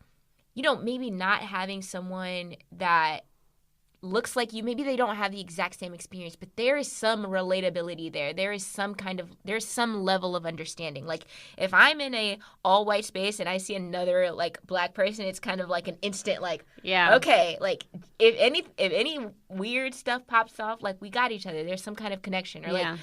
maybe not having someone that looks like you. Maybe they don't have the exact same experience, but there is some relatability there. There's some level of understanding. Like if I'm in a all white space and I see another like black person, it's kind of like an instant like, okay, like if any weird stuff pops off, like we got each other. There's some kind of connection, or like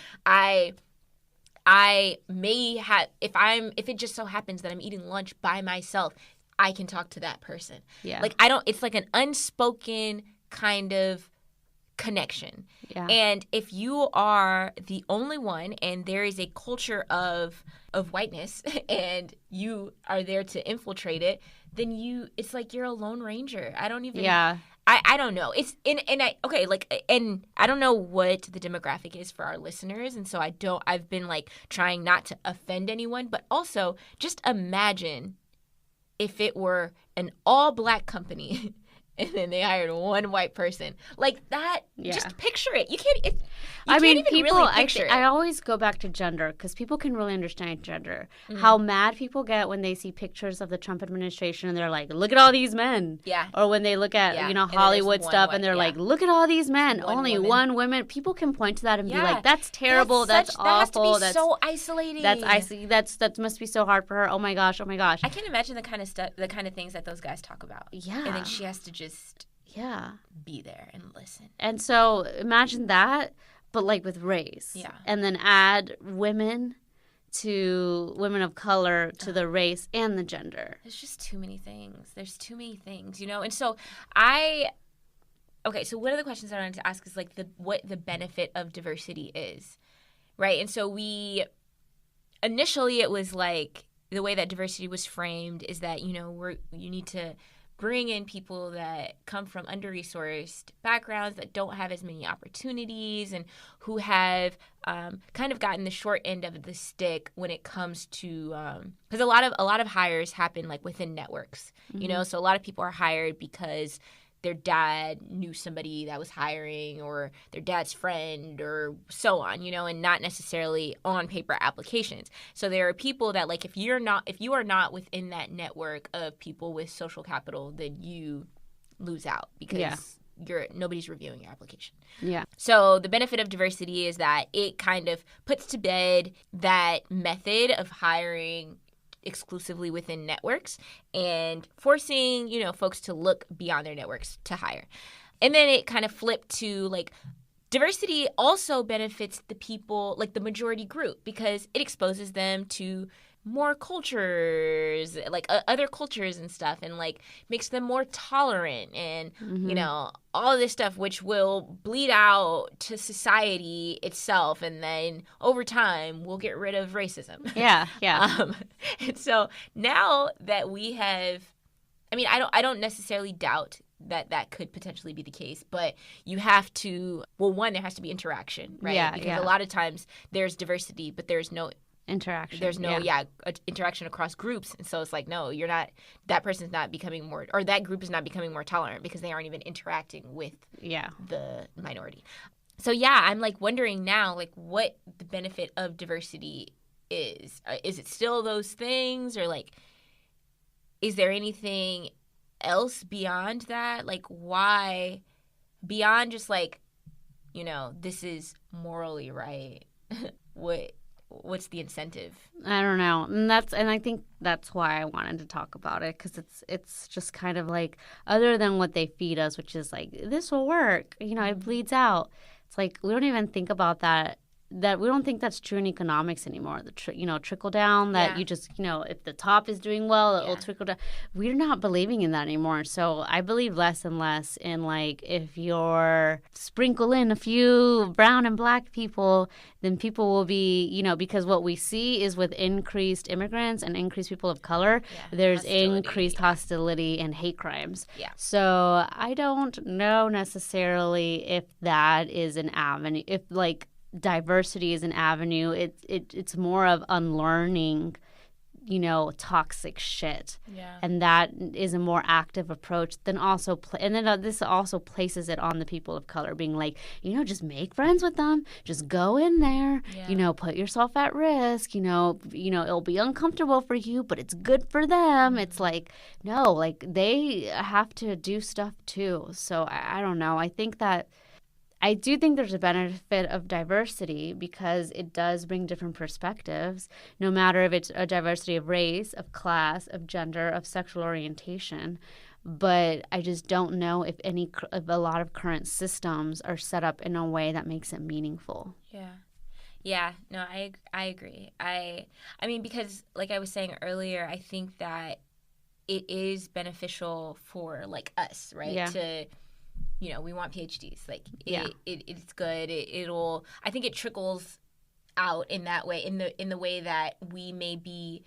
I may have, if it just so happens that I'm eating lunch by myself, I can talk to that person. Yeah. Like it's like an unspoken kind of connection. Yeah. And if you are the only one and there is a culture of whiteness and you are there to infiltrate it, then it's like you're a lone ranger. I don't even I don't know. It's and I don't know what the demographic is for our listeners, and so I've been like trying not to offend anyone, but also just imagine if it were an all black company and then they hired one white person. Like that, just picture it. You can't even really picture it. I always go back to gender because people can really understand gender. Mm-hmm. How mad people get when they see pictures of the Trump administration and they're like, look at all these men. Yeah. Or when they look at, Hollywood stuff and they're like, look at all these men. Only one woman. People can point to that and be like, that's terrible. That's awful. That has to be so isolating. That must be so hard for her. Oh my gosh. I can't imagine the kind of stuff, the kind of things that those guys talk about. Yeah. And then she has to just be there and listen. And so imagine that, but like with race. Yeah. And then add women of color to the race and the gender. There's just too many things. And so so one of the questions I wanted to ask is like what the benefit of diversity is, right? And so initially it was like the way that diversity was framed is that, you need to bring in people that come from under-resourced backgrounds that don't have as many opportunities and who have kind of gotten the short end of the stick when it comes to because a lot of hires happen like within networks, so a lot of people are hired because their dad knew somebody that was hiring or their dad's friend or so on, and not necessarily on paper applications. So there are people that like if you are not within that network of people with social capital, then you lose out because nobody's reviewing your application. Yeah. So the benefit of diversity is that it kind of puts to bed that method of hiring exclusively within networks and forcing, folks to look beyond their networks to hire. And then it kind of flipped to like diversity also benefits the people, like the majority group, because it exposes them to more cultures, like other cultures and stuff, and like makes them more tolerant and all of this stuff, which will bleed out to society itself, and then over time we'll get rid of racism. Yeah. And so now that we have, I don't necessarily doubt that could potentially be the case, but you have to, one, there has to be interaction, right? Yeah, because a lot of times there's diversity, but there's no interaction. There's no interaction across groups, and so it's like, no, you're not. That person's not becoming more, or that group is not becoming more tolerant because they aren't even interacting with the minority. So I'm like wondering now, like what the benefit of diversity is. Is it still those things, or like, is there anything else beyond that? Like, why beyond just like, this is morally right? What's the incentive? I don't know. And I think that's why I wanted to talk about it, because it's just kind of like, other than what they feed us, which is like, this will work, it bleeds out. It's like, we don't even think about that we don't think that's true in economics anymore. The trickle down, that you just, if the top is doing well, it will trickle down. We're not believing in that anymore. So I believe less and less in, like, if you're sprinkle in a few brown and black people, then people will be, because what we see is with increased immigrants and increased people of color, there's increased hostility and hate crimes. Yeah. So I don't know necessarily if that is an avenue, if like diversity is an avenue. It's more of unlearning toxic shit. Yeah. And that is a more active approach than also this also places it on the people of color, being like, just make friends with them, just go in there, put yourself at risk, it'll be uncomfortable for you, but it's good for them. It's like, no, like they have to do stuff too. So I don't know. I do think there's a benefit of diversity because it does bring different perspectives, no matter if it's a diversity of race, of class, of gender, of sexual orientation. But I just don't know if a lot of current systems are set up in a way that makes it meaningful. Yeah. Yeah, no, I agree. I mean, because like I was saying earlier, I think that it is beneficial for like us, right? Yeah. To we want PhDs. Like, it's good. I think it trickles out in that way, in the way that we may be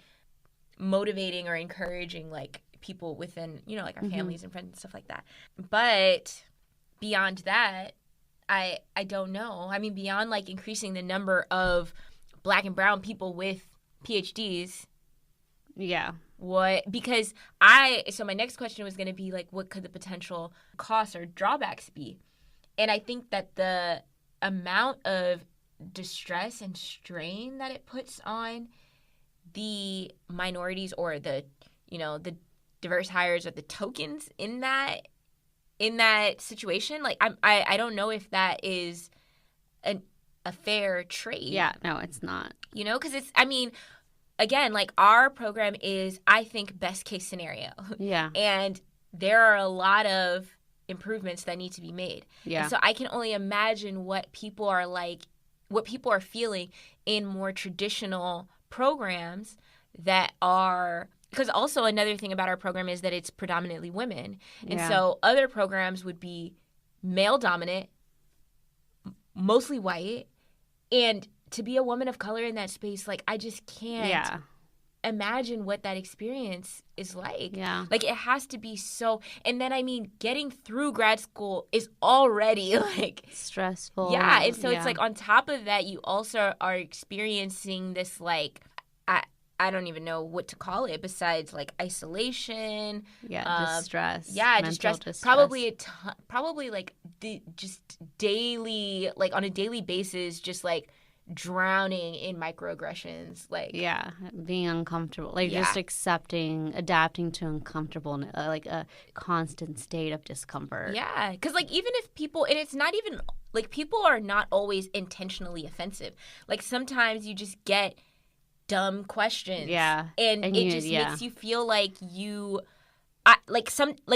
motivating or encouraging, like, people within, like, our families and friends and stuff like that. But beyond that, I don't know. I mean, beyond, like, increasing the number of Black and brown people with PhDs. Yeah. Because so my next question was going to be like, what could the potential costs or drawbacks be? And I think that the amount of distress and strain that it puts on the minorities or the diverse hires or the tokens in that situation, like I don't know if that is a fair trade. Yeah, no, it's not. Because again, like, our program is, I think, best case scenario. Yeah. And there are a lot of improvements that need to be made. Yeah. And so I can only imagine what people are feeling in more traditional programs that are, because also another thing about our program is that it's predominantly women. And so other programs would be male dominant, mostly white, and to be a woman of color in that space, like, I just can't imagine what that experience is like. Yeah. Like, it has to be so. And then, getting through grad school is already, like, stressful. Yeah. And so it's like, on top of that, you also are experiencing this, like, I don't even know what to call it besides, like, isolation. Yeah, distress. Yeah, distress. Probably like just daily, like, on a daily basis, just, like, drowning in microaggressions, like, being uncomfortable, like, just adapting to uncomfortable, like a constant state of discomfort. Yeah, because, like, even if people, and it's not even like, people are not always intentionally offensive. Like, sometimes you just get dumb questions, and it just makes you feel like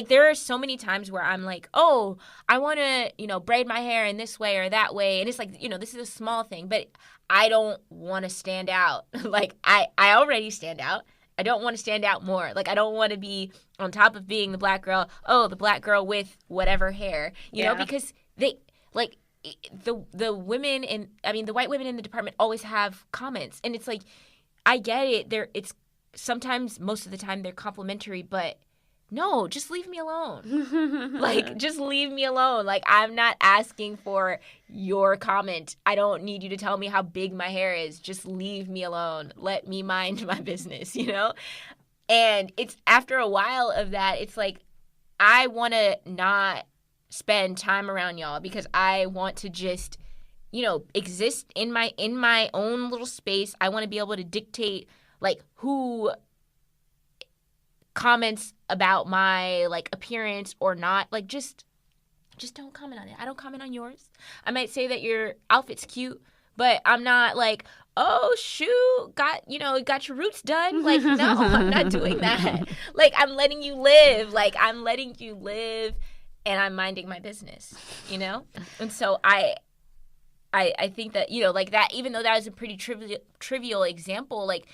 there are so many times where I'm like, oh, I want to, braid my hair in this way or that way. And it's like, this is a small thing, but I don't want to stand out. Like, I already stand out. I don't want to stand out more. Like, I don't want to be on top of being the Black girl, the Black girl with whatever hair, you know, because they, like, the women the white women in the department always have comments. And it's like, I get it. It's sometimes, most of the time, they're complimentary, but no, just leave me alone. Like, just leave me alone. Like, I'm not asking for your comment. I don't need you to tell me how big my hair is. Just leave me alone. Let me mind my business, And it's after a while of that, it's like, I want to not spend time around y'all because I want to just, exist in my own little space. I want to be able to dictate, like, who comments about my, like, appearance or not. Like, just don't comment on it. I don't comment on yours. I might say that your outfit's cute, but I'm not like, oh, shoot, got your roots done. Like, no, I'm not doing that. Like, I'm letting you live. And I'm minding my business, And so I think that, like, that, even though that was a pretty trivial example, like,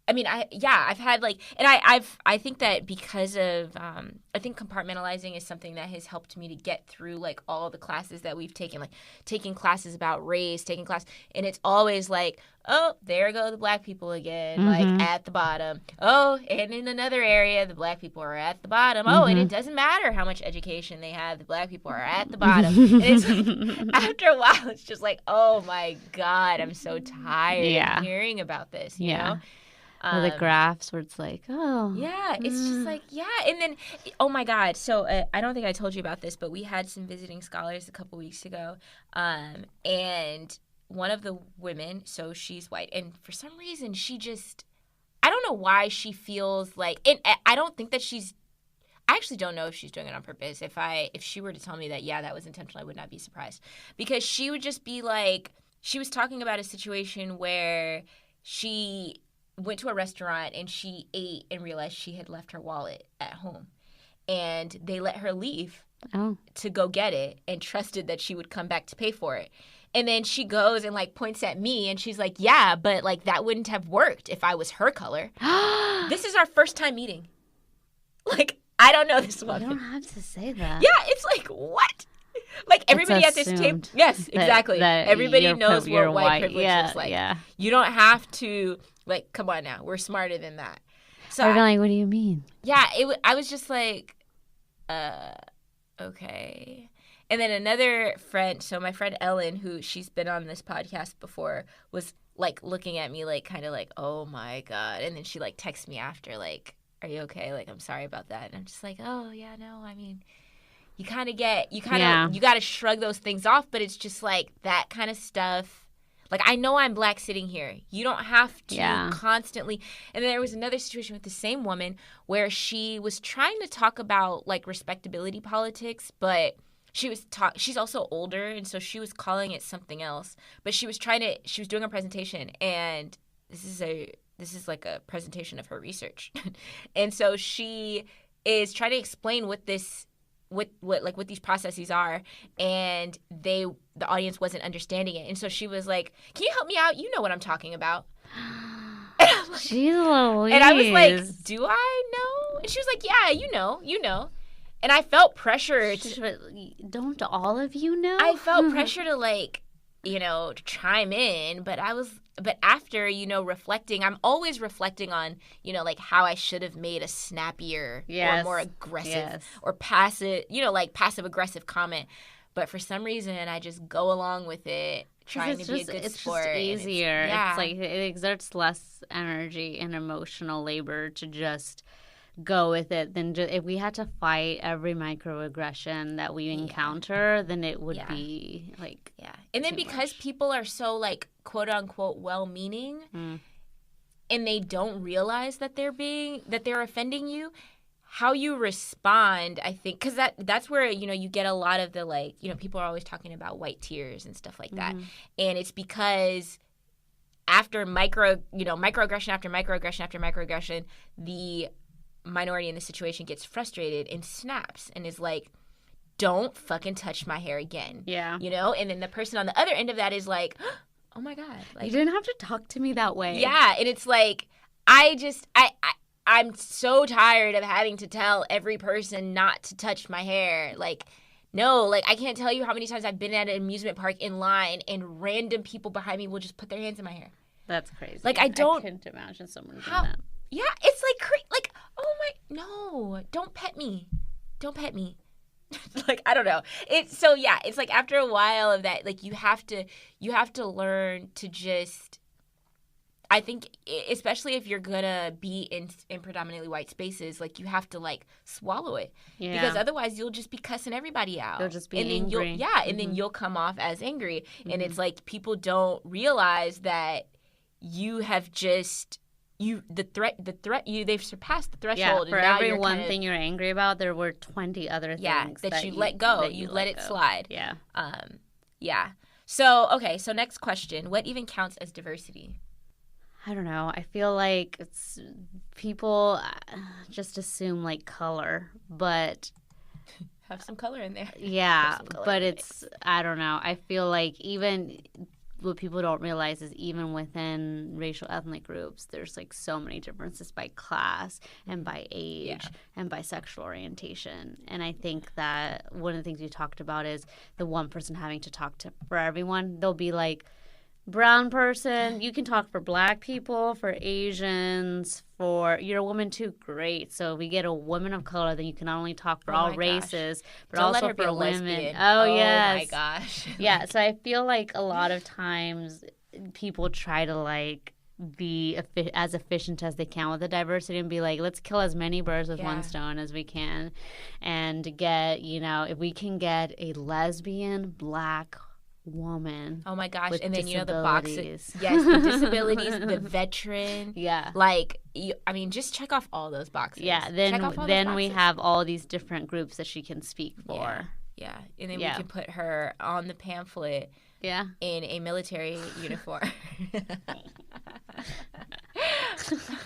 I've had, like, and I think that because of, I think compartmentalizing is something that has helped me to get through, like, all the classes that we've taken, like, taking classes about race, and it's always like, oh, there go the Black people again, like, at the bottom. Oh, and in another area, the Black people are at the bottom. Oh, and it doesn't matter how much education they have, the Black people are at the bottom. And it's like, after a while, it's just like, oh my God, I'm so tired of hearing about this, you know? Or the graphs where it's like, oh. Yeah, it's just like, yeah. And then, oh my God. So I don't think I told you about this, but we had some visiting scholars a couple weeks ago. And one of the women, so she's white. And for some reason, she just, I don't know why she feels like, and I don't think that I actually don't know if she's doing it on purpose. If she were to tell me that, yeah, that was intentional, I would not be surprised. Because she would just be like, she was talking about a situation where she went to a restaurant and she ate and realized she had left her wallet at home. And they let her leave to go get it and trusted that she would come back to pay for it. And then she goes and, like, points at me and she's like, yeah, but, like, that wouldn't have worked if I was her color. This is our first time meeting. Like, I don't know this woman. You don't have to say that. Yeah, it's like, what? Like, everybody at this table. Yes, exactly. Everybody knows what white privilege looks like. Yeah. You don't have to, like, come on now. We're smarter than that. So they're like, what do you mean? Yeah, I was just like, okay. And then another friend, so my friend Ellen, who she's been on this podcast before, was, like, looking at me, like, kind of like, oh, my God. And then she, like, texts me after, like, are you okay? Like, I'm sorry about that. And I'm just like, oh, yeah, no, I mean, you got to shrug those things off, but it's just like that kind of stuff. Like, I know I'm black sitting here. You don't have to constantly. And then there was another situation with the same woman where she was trying to talk about, like, respectability politics, but she's also older, and so she was calling it something else. But she was doing a presentation, and this is like a presentation of her research. And so she is trying to explain what these processes are, and the audience wasn't understanding it. And so she was like, can you help me out? You know what I'm talking about. Jeez Louise. And I was like, do I know? And she was like, yeah, you know. And I felt pressure don't all of you know? I felt pressure to, like, to chime in, but after, reflecting, I'm always reflecting on, like, how I should have made a snappier or more aggressive or passive aggressive comment. But for some reason, I just go along with it, trying to be a good sport. It's just easier. It's like it exerts less energy and emotional labor to just go with it than if we had to fight every microaggression that we encounter, then it would be like and then because people are so, like, quote unquote well-meaning and they don't realize that they're offending you, how you respond, I think, because that's where you get a lot of the, like, people are always talking about white tears and stuff like that, and it's because after microaggression after microaggression after microaggression, the minority in the situation gets frustrated and snaps and is like, don't fucking touch my hair again. Yeah. And then the person on the other end of that is like, oh my God. Like, you didn't have to talk to me that way. Yeah. And it's like, I'm so tired of having to tell every person not to touch my hair. Like, no, like, I can't tell you how many times I've been at an amusement park in line and random people behind me will just put their hands in my hair. That's crazy. Like, I couldn't imagine someone doing that. Yeah, it's like, oh my, no, don't pet me. Like, I don't know. It's like after a while of that, like, you have to learn to just, I think, especially if you're gonna be in predominantly white spaces, like, you have to, like, swallow it. Yeah. Because otherwise you'll just be cussing everybody out. You'll just be angry. And then you'll come off as angry. And it's like, people don't realize that you have just... they've surpassed the threshold. Yeah, for every one thing you're angry about, there were 20 other things that you let go. You let it slide. Yeah. So next question. What even counts as diversity? I don't know. I feel like it's people just assume, like, color, but have some color in there. Yeah, but it's, I don't know. I feel like even what people don't realize is even within racial ethnic groups, there's, like, so many differences by class and by age and by sexual orientation. And I think that one of the things you talked about is the one person having to talk for everyone. They'll be like, brown person, you can talk for black people, for Asians, you're a woman too, great. So if we get a woman of color, then you can not only talk for all races, but don't also for women. Lesbian. Oh, yes. Oh, my gosh. Yeah, so I feel like a lot of times people try to, like, be as efficient as they can with the diversity and be like, let's kill as many birds with one stone as we can, and get, if we can get a lesbian Black woman. Oh my gosh! With and then the disabilities. boxes, yes, the disabilities, the veteran, just check off all those boxes. Yeah, then we have all these different groups that she can speak for. Yeah, and then we can put her on the pamphlet. Yeah. In a military uniform.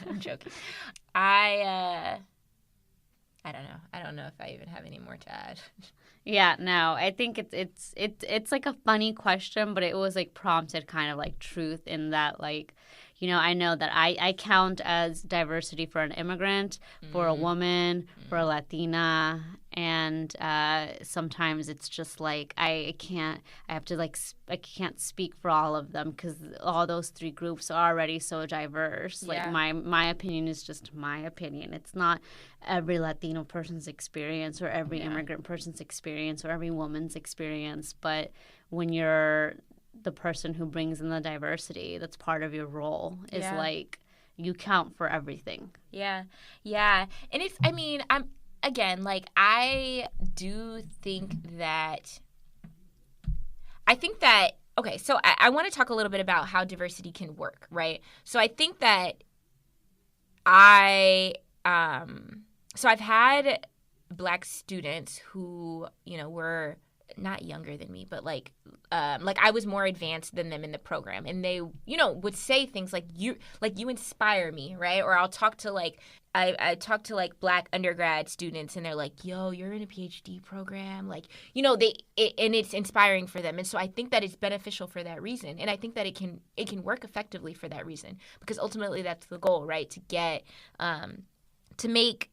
I'm joking. I don't know. I don't know if I even have any more to add. Yeah, no. I think it's like a funny question, but it was like prompted kind of like truth in that, like, I know that I count as diversity for an immigrant, for a woman, for a Latina, and sometimes it's just like I can't speak for all of them because all those three groups are already so diverse. Like my opinion is just my opinion. It's not every Latino person's experience or every immigrant person's experience or every woman's experience, but when you're the person who brings in the diversity, that's part of your role, is like you count for everything. And it's, I do think that okay, so I want to talk a little bit about how diversity can work, right? So I think that so I've had Black students who, were not younger than me, but like I was more advanced than them in the program, and they, would say things like you inspire me, right? Or I'll talk to I talk to Black undergrad students, and they're like, yo, you're in a PhD program, like, and it's inspiring for them. And so I think that it's beneficial for that reason, and I think that it can work effectively for that reason, because ultimately that's the goal, right? To get to make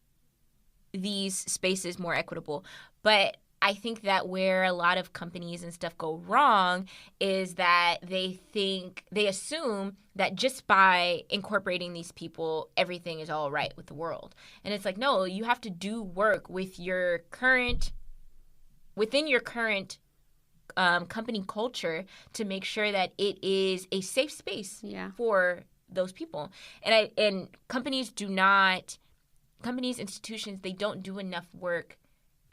these spaces more equitable. But I think that where a lot of companies and stuff go wrong is that they assume that just by incorporating these people, everything is all right with the world. And it's like, no, you have to do work within your current company culture to make sure that it is a safe space for those people. And companies, institutions, they don't do enough work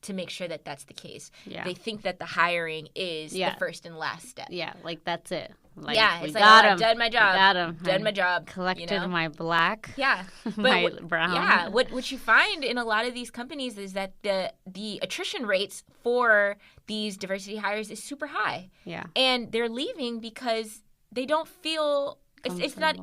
to make sure that that's the case. Yeah. They think that the hiring is the first and last step. Yeah, like that's it. Like, it's like, I've done my job. Got him. Done my job. Collected my Black. Yeah. My brown. Yeah. What you find in a lot of these companies is that the attrition rates for these diversity hires is super high. Yeah. And they're leaving because they don't feel it's not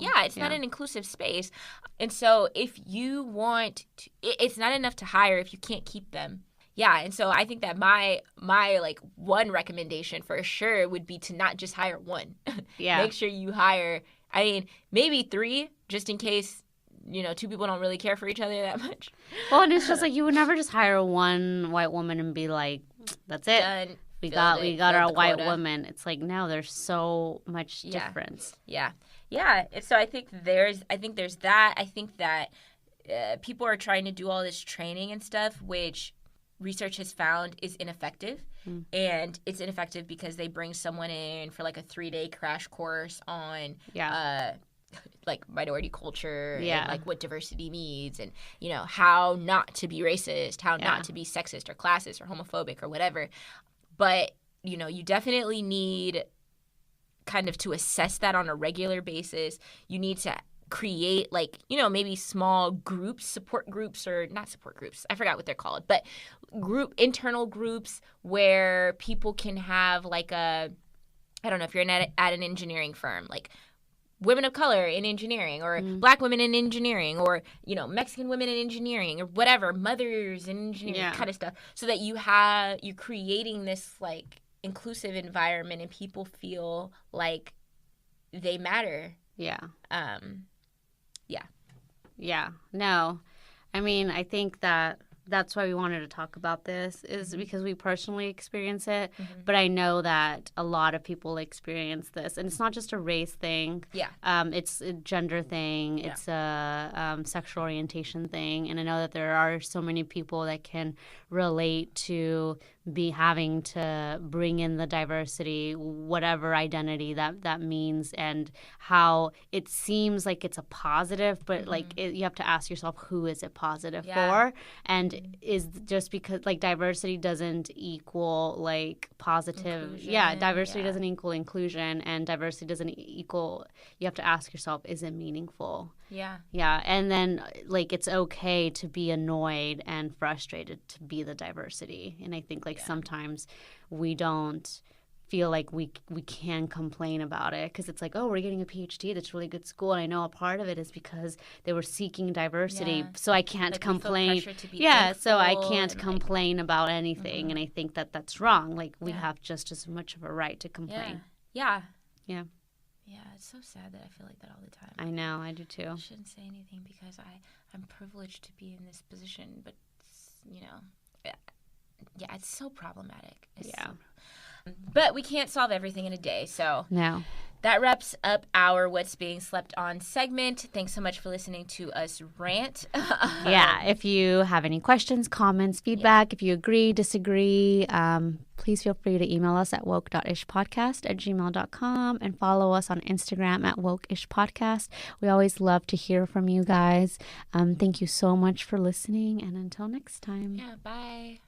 an inclusive space. And so if you want to, it's not enough to hire if you can't keep them. Yeah, and so I think that my one recommendation for sure would be to not just hire one. Yeah. Make sure you hire, maybe 3, just in case, 2 people don't really care for each other that much. Well, and it's just like you would never just hire one white woman and be like, that's it. Done. We got our white woman. It's like, no, there's so much difference. Yeah. And so I think there's that. I think that people are trying to do all this training and stuff, which research has found is ineffective. And it's ineffective because they bring someone in for like a 3-day crash course on minority culture and like what diversity means, and how not to be racist, how not to be sexist or classist or homophobic or whatever. But you definitely need kind of to assess that on a regular basis. You need to create maybe small groups, support groups, or not support groups, I forgot what they're called, but internal groups where people can have I don't know, if you're at an engineering firm, like women of color in engineering, or Black women in engineering, or Mexican women in engineering, or whatever, mothers in engineering, kind of stuff, so that you're creating this inclusive environment and people feel like they matter. No, I think that that's why we wanted to talk about this, is because we personally experience it. Mm-hmm. But I know that a lot of people experience this. And it's not just a race thing. Yeah. It's a gender thing. Yeah. It's a sexual orientation thing. And I know that there are so many people that can relate to be having to bring in the diversity, whatever identity that means, and how it seems like it's a positive, but like you have to ask yourself, who is it positive for? And is just because like diversity doesn't equal like positive, Inclusion, diversity doesn't equal inclusion, and diversity doesn't equal, you have to ask yourself, is it meaningful? Yeah, and then like it's okay to be annoyed and frustrated to be the diversity. And I think like sometimes we don't feel like we can complain about it because it's like, oh, we're getting a PhD, that's a really good school, and I know a part of it is because they were seeking diversity, so I can't complain. So I can't complain about anything, and I think that that's wrong. Like we have just as much of a right to complain. Yeah, it's so sad that I feel like that all the time. I know, I do too. I shouldn't say anything because I'm privileged to be in this position, but it's so problematic. But we can't solve everything in a day, so no. That wraps up our What's Being Slept On segment. Thanks so much for listening to us rant. If you have any questions, comments, feedback, if you agree, disagree, please feel free to email us at woke.ishpodcast@gmail.com and follow us on Instagram at wokeishpodcast. We always love to hear from you guys. Thank you so much for listening, and until next time. Yeah, bye.